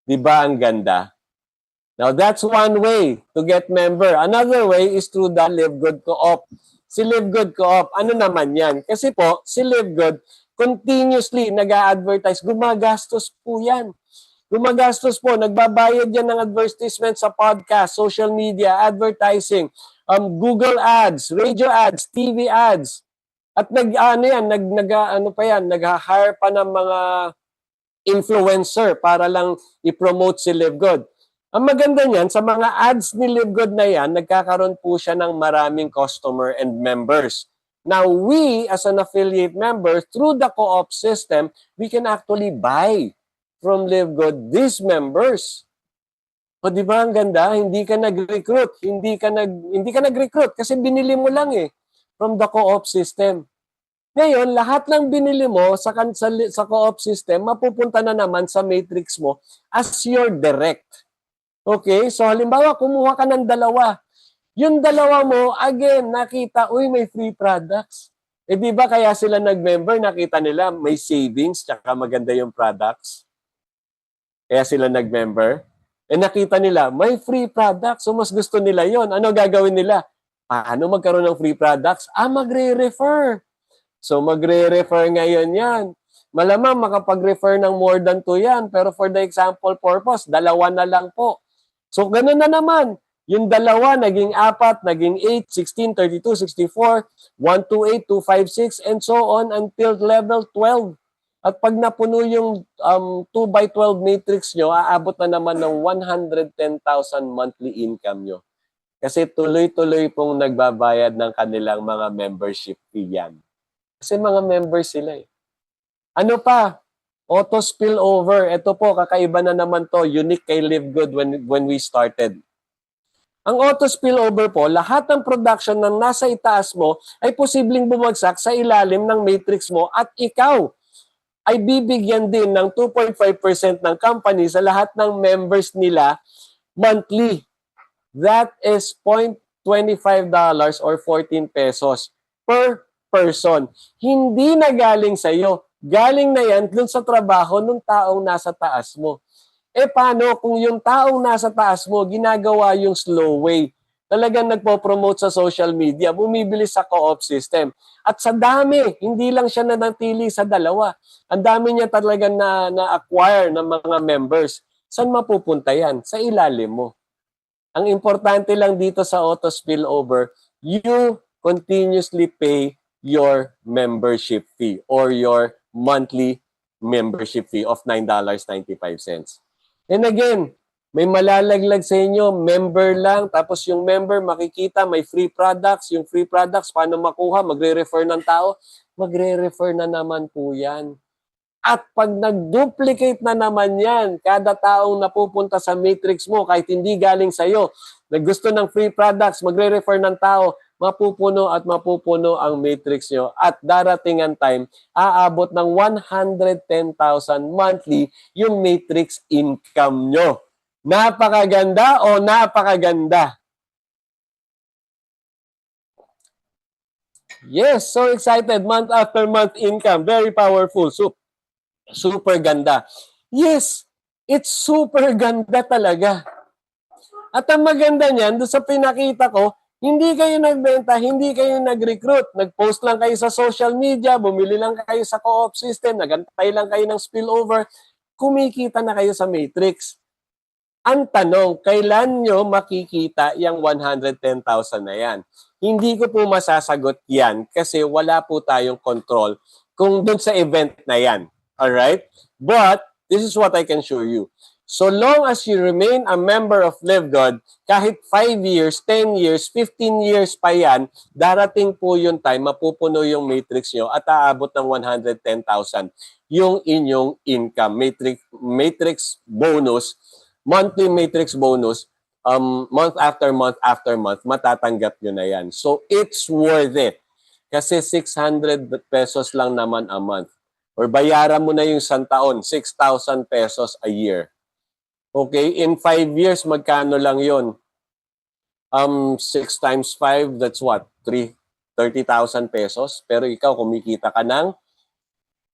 Diba ang ganda? Now, that's one way to get member. Another way is through the Live Good Co-op. Si Live Good Co-op, ano naman yan? Kasi po, si Live Good, continuously nag-a-advertise. Gumagastos po yan. Gumagastos po. Nagbabayad yan ng advertisement sa podcast, social media, advertising, Google ads, radio ads, TV ads. At nag-hire pa ng mga influencer para lang i-promote si Live Good. Ang maganda niyan, sa mga ads ni Live Good na yan, nagkakaroon po siya ng maraming customer and members. Now, we as an affiliate member, through the co-op system, we can actually buy from Live Good these members. O di ba ang ganda? Hindi ka nag-recruit. Hindi ka nag-recruit kasi binili mo lang eh from the co-op system. Ngayon, lahat ng binili mo sa co-op system, mapupunta na naman sa matrix mo as your direct. Okay, so halimbawa, kumuha ka ng 2. Yung 2 mo, again, nakita, may free products. Di ba kaya sila nag-member, nakita nila may savings, tsaka maganda yung products? Kaya sila nag-member. Nakita nila, may free products, so mas gusto nila yon. Ano gagawin nila? Paano magkaroon ng free products? Magre-refer. So magre-refer ngayon yan. Malamang makapag-refer ng more than 2 yan, pero for the example purpose, 2 na lang po. So, ganun na naman. Yung 2, naging 4, naging 8, 16, 32, 64, 128, 256, and so on until level 12. At pag napuno yung 2x12 matrix nyo, aabot na naman ng 110,000 monthly income nyo. Kasi tuloy-tuloy pong nagbabayad ng kanilang mga membership fee yan. Kasi mga members sila eh. Ano pa? Auto spillover. Ito po, kakaiba na naman to. Unique kay Live Good when we started. Ang auto spillover po, lahat ng production na nasa itaas mo ay posibleng bumagsak sa ilalim ng matrix mo at ikaw ay bibigyan din ng 2.5% ng company sa lahat ng members nila monthly. That is $0.25 or 14 pesos per person. Hindi na galing sa iyo. Galing na yan dun sa trabaho ng taong nasa taas mo. Paano kung yung taong nasa taas mo ginagawa yung slow way? Talagang nagpo-promote sa social media, bumibili sa co-op system. At sa dami, hindi lang siya nanatili sa dalawa. Ang dami niya talagang na-acquire ng mga members. Saan mapupunta yan? Sa ilalim mo. Ang importante lang dito sa auto spillover, you continuously pay your membership fee or your monthly membership fee of $9.95. And again, may malalaglag sa inyo, member lang, tapos yung member makikita may free products. Yung free products, paano makuha? Magre-refer ng tao? Magre-refer na naman po yan. At pag nag-duplicate na naman yan, kada taong napupunta sa matrix mo, kahit hindi galing sa'yo, naggusto ng free products, magre-refer ng tao, mapupuno at mapupuno ang matrix nyo. At darating ang time, aabot ng 110,000 monthly yung matrix income nyo. Napakaganda o napakaganda? Yes, so excited. Month after month income. Very powerful. Super ganda. Yes, it's super ganda talaga. At ang maganda niyan, doon sa pinakita ko, hindi kayo nagbenta, hindi kayo nag-recruit. Nag-post lang kayo sa social media, bumili lang kayo sa co-op system, nagantay lang kayo ng spillover, kumikita na kayo sa matrix. Ang tanong, kailan nyo makikita yung 110,000 na yan? Hindi ko po masasagot yan kasi wala po tayong control kung doon sa event na yan. Alright? But, this is what I can show you. So long as you remain a member of Live God, kahit 5 years, 10 years, 15 years pa yan, darating po yung time, mapupuno yung matrix nyo at aabot ng 110,000 yung inyong income. Matrix bonus, monthly matrix bonus, month after month, matatanggap nyo na yan. So it's worth it. Kasi 600 pesos lang naman a month. Or bayaran mo na yung isang taon, 6,000 pesos a year. Okay, in 5 years, magkano lang yon? 6 times 5, that's what? 30,000 pesos. Pero ikaw, kumikita ka ng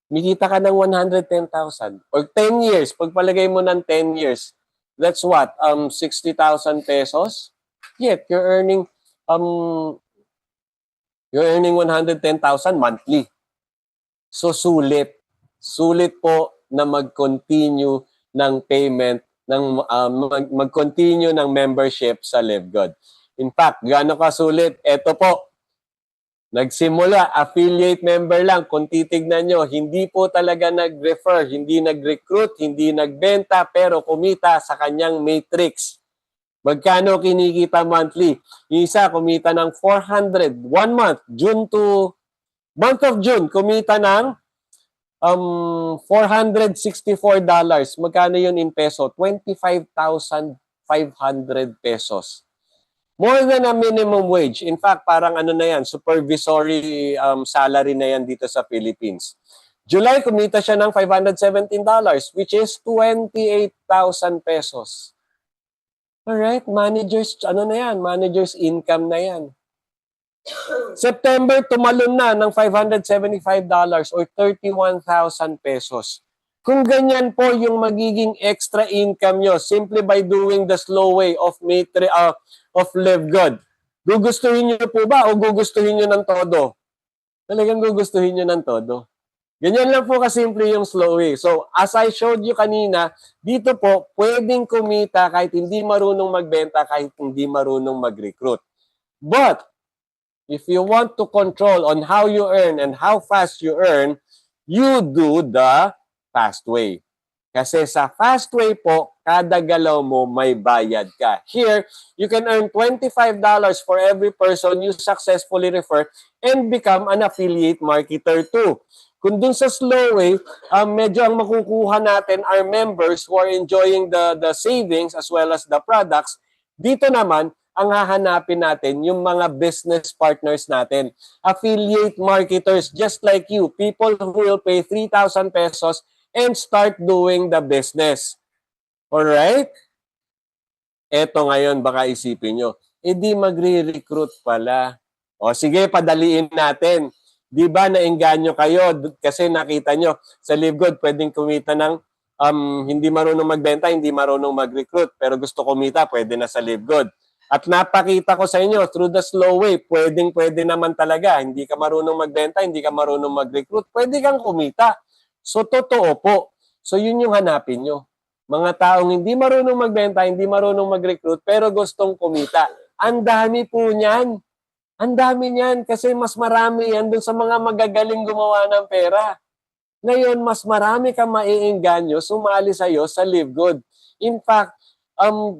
110,000. Or 10 years, pagpalagay mo ng 10 years, that's what? 60,000 pesos? Yet, you're earning 110,000 monthly. So, sulit. Sulit po na mag-continue ng payment, mag-continue ng membership sa Live God. In fact, gaano kasulit? Ito po, nagsimula, affiliate member lang. Kung titignan nyo, hindi po talaga nag-refer, hindi nag-recruit, hindi nagbenta, pero kumita sa kanyang matrix. Magkano kinikita monthly? Yung isa, kumita ng 400. 1 month, month of June, kumita ng $464. Magkano yun in peso? 25,500 pesos. More than a minimum wage. In fact, parang ano na yan, supervisory salary na yan dito sa Philippines. July, kumita siya ng $517, which is 28,000 pesos. Alright, managers, ano na yan? Managers income na yan. September, tumalon na ng $575 or 31,000 pesos. Kung ganyan po yung magiging extra income nyo simply by doing the slow way of Live God, gugustuhin nyo po ba o gugustuhin nyo ng todo? Talagang gugustuhin nyo ng todo. Ganyan lang po kasimple yung slow way. So, as I showed you kanina, dito po, pwedeng kumita kahit hindi marunong magbenta, kahit hindi marunong mag-recruit. But, if you want to control on how you earn and how fast you earn, you do the fast way. Kasi sa fast way po, kada galaw mo may bayad ka. Here, you can earn $25 for every person you successfully refer and become an affiliate marketer too. Kung dun sa slow way, medyo ang makukuha natin are members who are enjoying the savings as well as the products. Dito naman, ang hahanapin natin yung mga business partners natin. Affiliate marketers just like you. People who will pay 3,000 pesos and start doing the business. Alright? Eto ngayon, baka isipin nyo, di magre-recruit pala. O sige, padaliin natin. Di ba naengganyo kayo kasi nakita nyo sa Live Good pwedeng kumita ng hindi marunong magbenta, hindi marunong mag-recruit, pero gusto kumita, pwede na sa Live Good. At napakita ko sa inyo through the slow way, pwede naman talaga. Hindi ka marunong magbenta, hindi ka marunong mag-recruit, pwede kang kumita. So totoo po. So yun yung hanapin nyo. Mga taong hindi marunong magbenta, hindi marunong mag-recruit, pero gustong kumita. Ang dami po niyan. Ang dami niyan kasi mas marami yan dun sa mga magagaling gumawa ng pera. Ngayon, mas marami kang maiengganyo sumali sa'yo sa Live Good. In fact,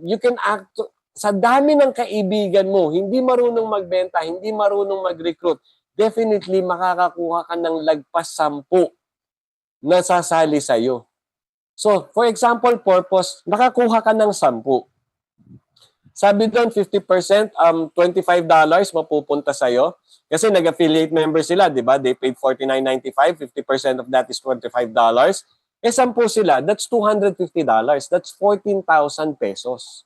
you can act sa dami ng kaibigan mo, hindi marunong magbenta, hindi marunong mag-recruit, definitely makakakuha ka ng lagpas 10 na sasali sa'yo. So, for example, purpose, nakakuha ka ng 10. Sabi doon, 50%, $25 mapupunta sa'yo. Kasi nag-affiliate member sila, di ba? They paid $49.95, 50% of that is $25. 10 sila, that's $250. That's 14,000 pesos.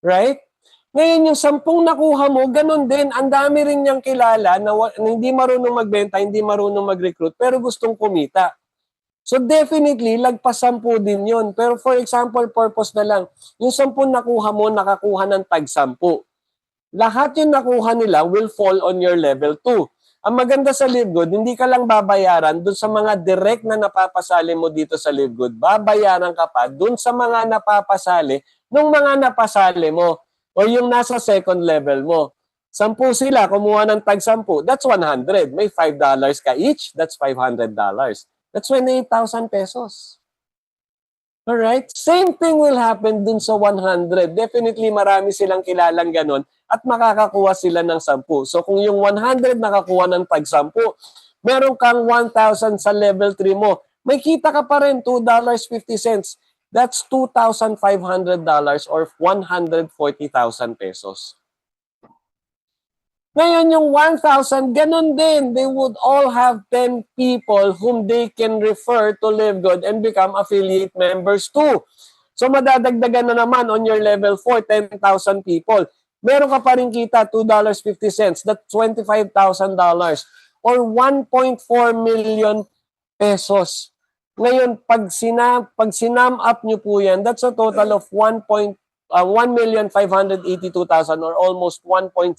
Right? Ngayon, yung 10 nakuha mo, ganun din. Ang dami rin niyang kilala na hindi marunong magbenta, hindi marunong mag-recruit, pero gustong kumita. So definitely, lagpas 10 din yun. Pero for example, purpose na lang, yung 10 nakuha mo, nakakuha ng tag 10. Lahat yung nakuha nila will fall on your level 2. Ang maganda sa Live Good, hindi ka lang babayaran dun sa mga direct na napapasali mo dito sa Live Good. Babayaran ka pa dun sa mga napapasali nung mga napasali mo o yung nasa second level mo. 10 sila, kumuha ng tag 10. That's 100. May $5 ka each. That's $500. That's 28,000 pesos. Alright? Same thing will happen dun sa 100. Definitely marami silang kilalang ganon at makakakuha sila ng 10. So kung yung 100 nakakuha ng tag 10, meron kang 1,000 sa level 3 mo. May kita ka pa rin, $2.50. That's $2,500 or 140,000 pesos. Ngayon, yung 1,000, ganun din. They would all have 10 people whom they can refer to Live Good and become affiliate members too. So, madadagdagan na naman on your level 4, 10,000 people. Meron ka pa rin kita, $2.50. That's $25,000 or 1.4 million pesos. Ngayon, pag sinam up nyo po yan, that's a total of 1,582,000 or almost 1.6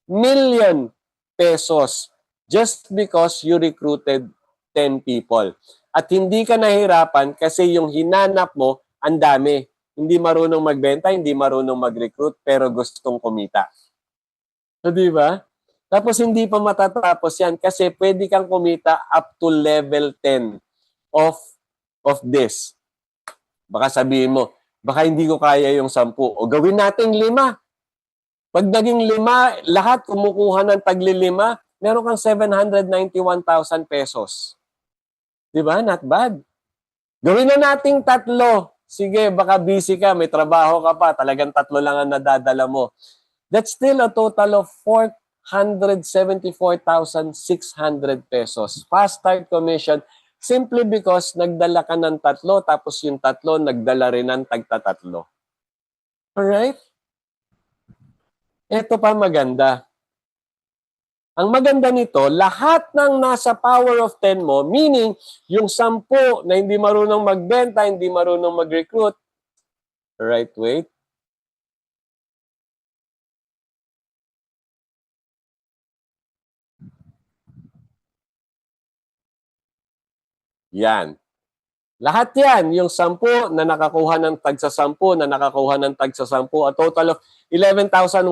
million pesos just because you recruited 10 people. At hindi ka nahirapan kasi yung hinanap mo, ang dami. Hindi marunong magbenta, hindi marunong mag-recruit, pero gustong kumita. So, di ba? Tapos hindi pa matatapos yan kasi pwede kang kumita up to level 10 of this. Baka sabihin mo, baka hindi ko kaya yung 10. O gawin natin 5. Pag naging 5, lahat kumukuha ng tagli-5, meron kang 791,000 pesos. Di ba? Not bad. Gawin na nating 3. Sige, baka busy ka, may trabaho ka pa, talagang 3 lang ang nadadala mo. That's still a total of 474,600 pesos. Fast start commission simply because nagdala ka ng 3, tapos yung 3 nagdala rin ng tagta-3. Alright? Ito pa maganda. Ang maganda nito, lahat ng nasa power of 10 mo, meaning yung 10 na hindi marunong magbenta, hindi marunong mag-recruit. Right, wait. Yan. Lahat yan, yung 10 na nakakuha ng tagsa 10, na nakakuha ng tagsa 10, a total of 11,110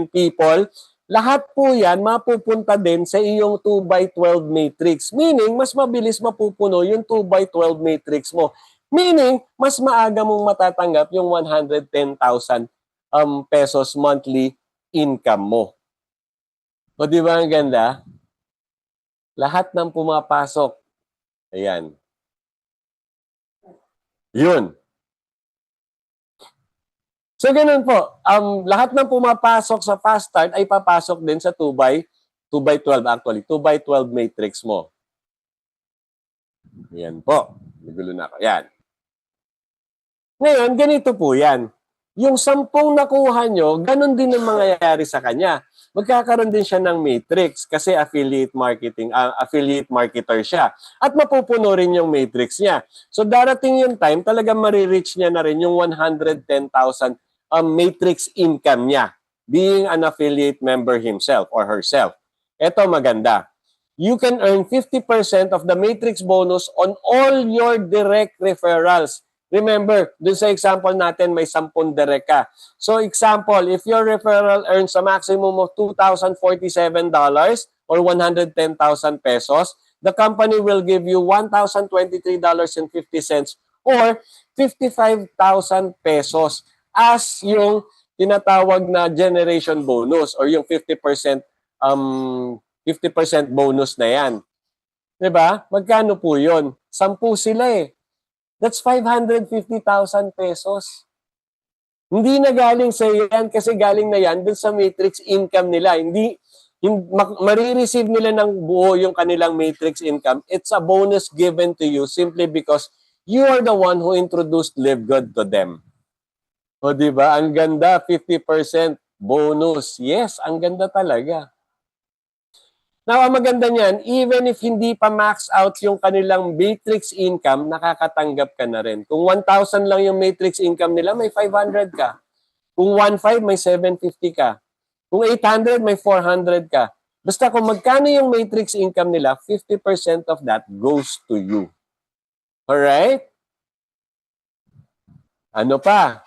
people, lahat po yan mapupunta din sa iyong 2x12 matrix. Meaning, mas mabilis mapupuno yung 2x12 matrix mo. Meaning, mas maaga mong matatanggap yung 110,000 pesos monthly income mo. O di ba ang ganda? Lahat ng pumapasok, ayan. Yun. So, ganun po. Lahat ng pumapasok sa fast start ay papasok din sa 2x12 actually. 2x12 matrix mo. Yan po. Nagulo na ako. Yan. Ngayon, ganito po yan. Yung 10 nakuha nyo, ganun din ang mangyayari sa kanya. Magkakaroon din siya ng matrix kasi affiliate marketer siya. At mapupuno rin yung matrix niya. So darating yung time, talagang marireach niya na rin yung 110,000 matrix income niya being an affiliate member himself or herself. Ito maganda. You can earn 50% of the matrix bonus on all your direct referrals. Remember, dun sa example natin, may 10 direct ka. So example, if your referral earns a maximum of $2,047 or 110,000 pesos, the company will give you $1,023.50 or 55,000 pesos as yung tinatawag na generation bonus or yung 50% bonus na yan. 'Di ba? Magkano po 'yon? 10 sila eh. That's 550,000 pesos. Hindi na galing sa yan kasi galing na yan dun sa matrix income nila. Hindi marireceive nila ng buo yung kanilang matrix income. It's a bonus given to you simply because you are the one who introduced Live Good to them. O di ba? Ang ganda, 50% bonus. Yes, ang ganda talaga. Now, ang maganda niyan, even if hindi pa max out yung kanilang matrix income, nakakatanggap ka na rin. Kung 1,000 lang yung matrix income nila, may 500 ka. Kung 1,500, may 750 ka. Kung 800, may 400 ka. Basta kung magkano yung matrix income nila, 50% of that goes to you. Alright? Ano pa?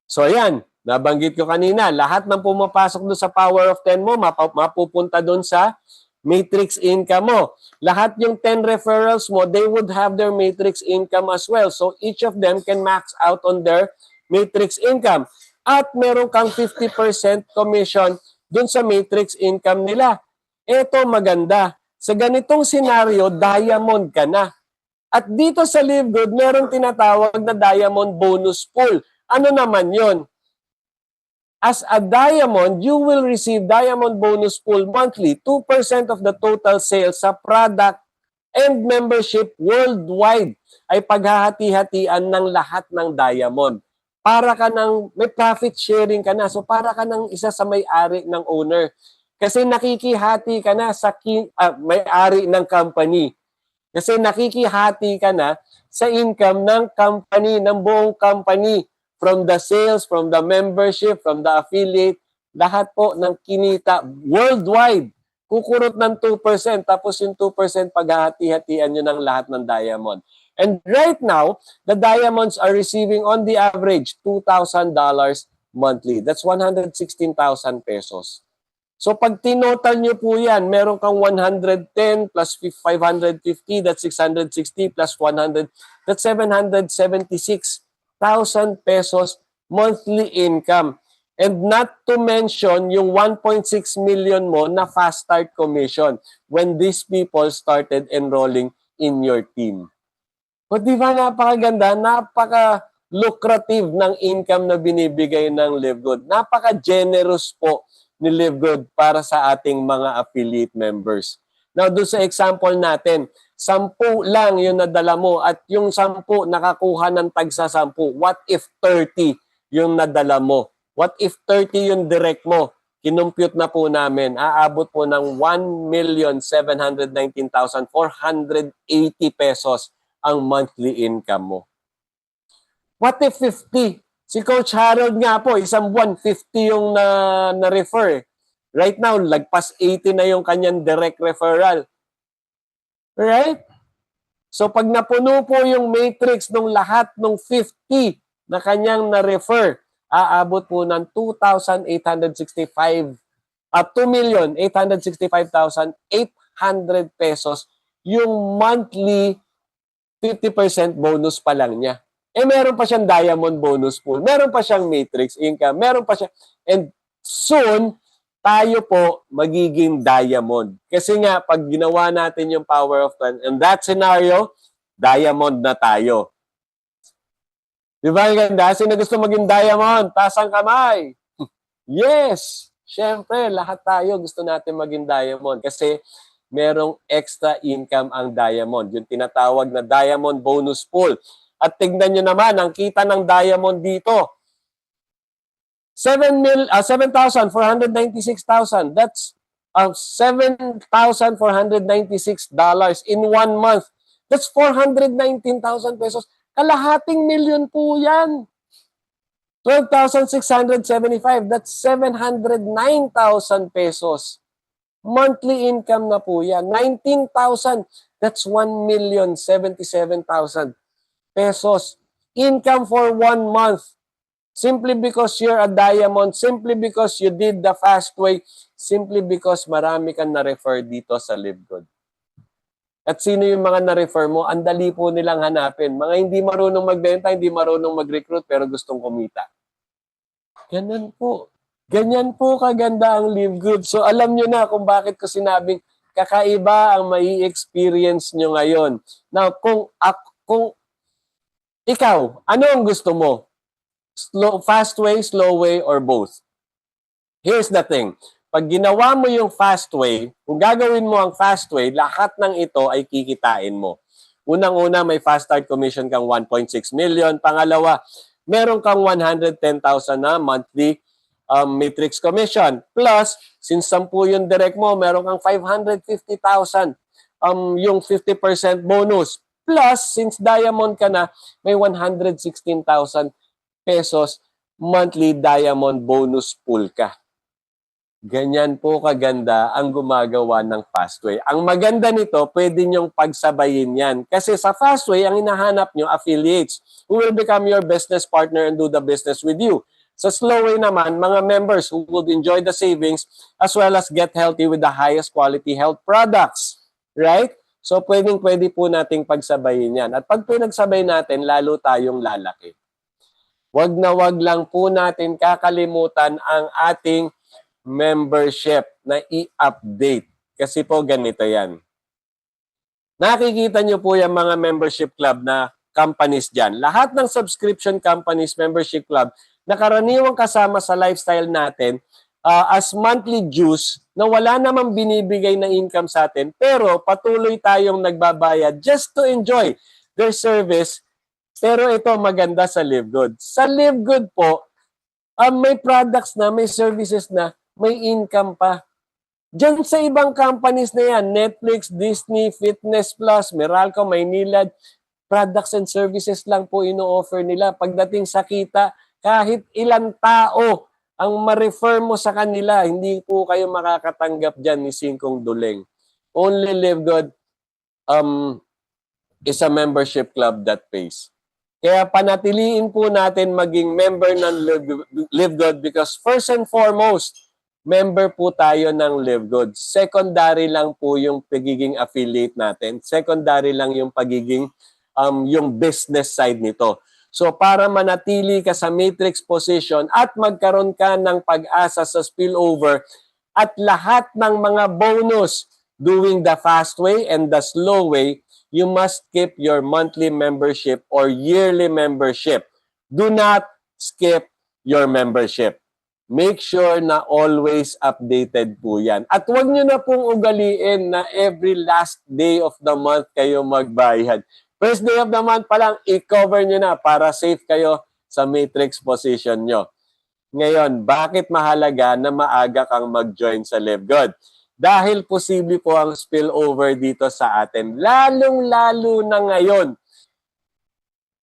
So, ayan. Nabanggit ko kanina, lahat ng pumapasok doon sa power of 10 mo, mapupunta doon sa matrix income mo. Lahat yung 10 referrals mo, they would have their matrix income as well. So each of them can max out on their matrix income. At meron kang 50% commission doon sa matrix income nila. Ito maganda. Sa ganitong senaryo, diamond ka na. At dito sa Live Good, meron tinatawag na diamond bonus pool. Ano naman yon? As a diamond, you will receive diamond bonus pool monthly, 2% of the total sales sa product and membership worldwide ay paghahati-hatian ng lahat ng diamond. Para ka ng, may profit sharing ka na. So para ka ng isa sa may-ari ng owner. Kasi nakikihati ka na sa may-ari ng company. Kasi nakikihati ka na sa income ng company, ng buong company. From the sales, from the membership, from the affiliate, lahat po ng kinita worldwide. Kukurot ng 2%, tapos yung 2% paghahati-hatian nyo ng lahat ng diamond. And right now, the diamonds are receiving on the average $2,000 monthly. That's 116,000 pesos. So pag tinotal nyo po yan, meron kang 110 plus 550, that's 660 plus 100, that's 776,000 pesos monthly income. And not to mention yung 1.6 million mo na fast start commission when these people started enrolling in your team. O di ba napakaganda, napaka-lucrative ng income na binibigay ng Live Good. Napaka-generous po ni Live Good para sa ating mga affiliate members. Now, doon sa example natin, 10 lang yung nadala mo at yung 10 nakakuha ng tagsa 10. What if 30 yung nadala mo? What if 30 yung direct mo? Kinumpute na po namin. Aabot po ng 1,719,480 pesos ang monthly income mo. What if 50? Si Coach Harold nga po, isang buwan, 50 yung na-refer. Right now, lagpas 80 na yung kanyang direct referral. Right? So pag napuno po yung matrix ng lahat ng 50 na kanyang na-refer, aabot po ng 2,865 2,865,800 pesos yung monthly 50% bonus pa lang niya. Eh meron pa siyang diamond bonus pool, meron pa siyang matrix income, meron pa siya, and soon tayo po magiging diamond. Kasi nga, pag ginawa natin yung power of 10, in that scenario, diamond na tayo. Di ba ang ganda? Sino gusto maging diamond? Taas ang kamay. Yes! Siyempre, lahat tayo gusto natin maging diamond kasi merong extra income ang diamond. Yung tinatawag na diamond bonus pool. At tignan nyo naman, ang kita ng diamond dito, 7,496,000. That's $7,496 in 1 month. That's 419,000 pesos. Kalahating milyon po yan. 12,675. That's 709,000 pesos. Monthly income na po yan. 19,000. That's 1,077,000 pesos. Income for 1 month. Simply because you're a diamond, simply because you did the fast way, simply because marami kang na-refer dito sa Live Good. At sino yung mga na-refer mo? Ang dali po nilang hanapin. Mga hindi marunong magbenta, hindi marunong mag-recruit, pero gustong kumita. Ganyan po. Ganyan po kaganda ang Live Good. So alam nyo na kung bakit ko sinabing kakaiba ang mai-experience nyo ngayon. Now, kung ikaw, ano ang gusto mo? Fast way, slow way, or both? Here's the thing. Pag ginawa mo yung fast way, kung gagawin mo ang fast way, lahat ng ito ay kikitain mo. Unang-una, may fast start commission kang 1.6 million. Pangalawa, meron kang 110,000 na monthly matrix commission. Plus, since 10 yung direct mo, meron kang 550,000 yung 50% bonus. Plus, since diamond ka na, may 116,000 pesos monthly diamond bonus pool ka. Ganyan po kaganda ang gumagawa ng Fastway. Ang maganda nito, pwede nyong pagsabayin yan. Kasi sa Fastway, ang hinahanap nyo, affiliates who will become your business partner and do the business with you. Sa Slowway naman, mga members who would enjoy the savings as well as get healthy with the highest quality health products. Right? So, pwede po nating pagsabayin yan. At pag pinagsabay natin, lalo tayong lalaki. Wag na wag lang po natin kakalimutan ang ating membership na i-update. Kasi po ganito yan. Nakikita nyo po yung mga membership club na companies dyan. Lahat ng subscription companies, membership club, na karaniwang kasama sa lifestyle natin as monthly dues na wala namang binibigay na income sa atin, pero patuloy tayong nagbabayad just to enjoy their service. Pero ito maganda sa Live Good. Sa Live Good po, may products na, may services na, may income pa. Diyan sa ibang companies na yan, Netflix, Disney, Fitness Plus, Meralco, Maynilad, products and services lang po ino-offer nila. Pagdating sa kita, kahit ilang tao ang ma-refer mo sa kanila, hindi po kayo makakatanggap dyan ni Singkong Duleng. Only Live Good is a membership club that pays. Kaya panatiliin po natin maging member ng Live Good because first and foremost, member po tayo ng Live Good. Secondary lang po yung pagiging affiliate natin. Secondary lang yung pagiging yung business side nito. So para manatili ka sa matrix position at magkaroon ka ng pag-asa sa spillover at lahat ng mga bonus doing the fast way and the slow way, you must keep your monthly membership or yearly membership. Do not skip your membership. Make sure na always updated po yan. At huwag nyo na pong ugaliin na every last day of the month kayo magbayad. First day of the month pa lang, i-cover nyo na para safe kayo sa matrix position nyo. Ngayon, bakit mahalaga na maaga kang mag-join sa Live Good? Dahil posible po ang spillover dito sa atin. Lalong-lalo na ngayon.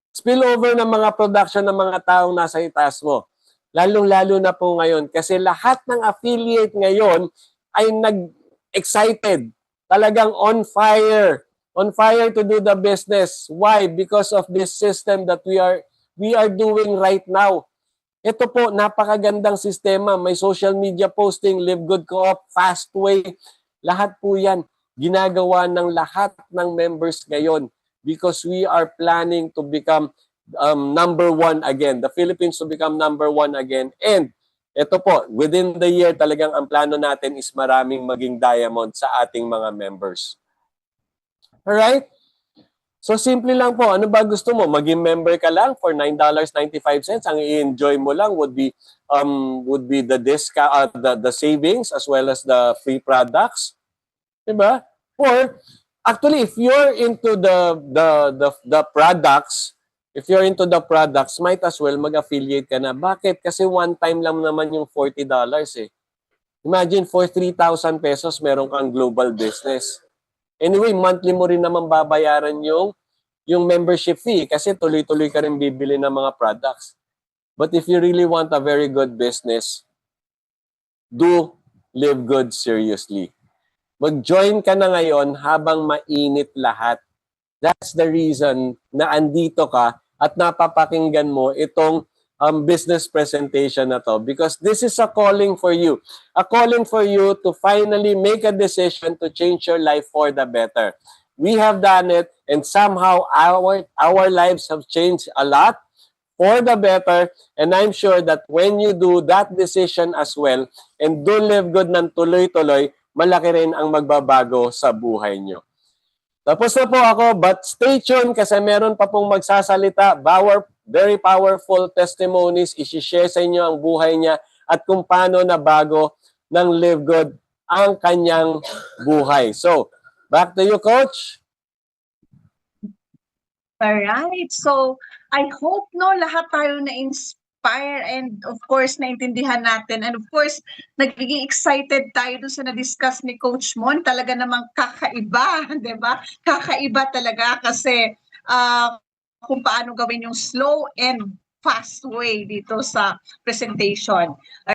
Spillover ng mga production ng mga taong nasa itaas mo. Lalong-lalo na po ngayon kasi lahat ng affiliate ngayon ay nag-excited. Talagang on fire. On fire to do the business. Why? Because of this system that we are doing right now. Ito po, napakagandang sistema. May social media posting, Live Good Co-op, Fastway. Lahat po yan ginagawa ng lahat ng members ngayon because we are planning to become number one again. The Philippines to become number one again. And ito po, within the year talagang ang plano natin is maraming maging diamond sa ating mga members. Alright? So simple lang po, ano ba gusto mo? Maging member ka lang for $9.95. Ang i-enjoy mo lang would be the discount, the savings as well as the free products, 'di ba? Or actually if you're into the products, if you're into the products, might as well mag-affiliate ka na. Bakit? Kasi one time lang naman yung $40 eh. Imagine for 3,000 pesos meron kang global business. Anyway, monthly mo rin naman babayaran yung membership fee kasi tuloy-tuloy ka rin bibili ng mga products. But if you really want a very good business, do live good seriously. Mag-join ka na ngayon habang mainit lahat. That's the reason na andito ka at napapakinggan mo itong business presentation na to, because this is a calling for you. A calling for you to finally make a decision to change your life for the better. We have done it, and somehow our lives have changed a lot for the better, and I'm sure that when you do that decision as well and do live good ng tuloy-tuloy, malaki rin ang magbabago sa buhay nyo. Tapos na po ako, but stay tuned kasi meron pa pong magsasalita, very powerful testimonies, isi-share sa inyo ang buhay niya at kung paano na bago ng Live Good ang kanyang buhay. So, back to you, Coach. Alright. So, I hope lahat tayo na-inspire and of course naintindihan natin, and of course nagiging excited tayo dun sa na-discuss ni Coach Mon. Talaga namang kakaiba, 'di ba? Kakaiba talaga kasi kung paano gawin yung slow and fast way dito sa presentation.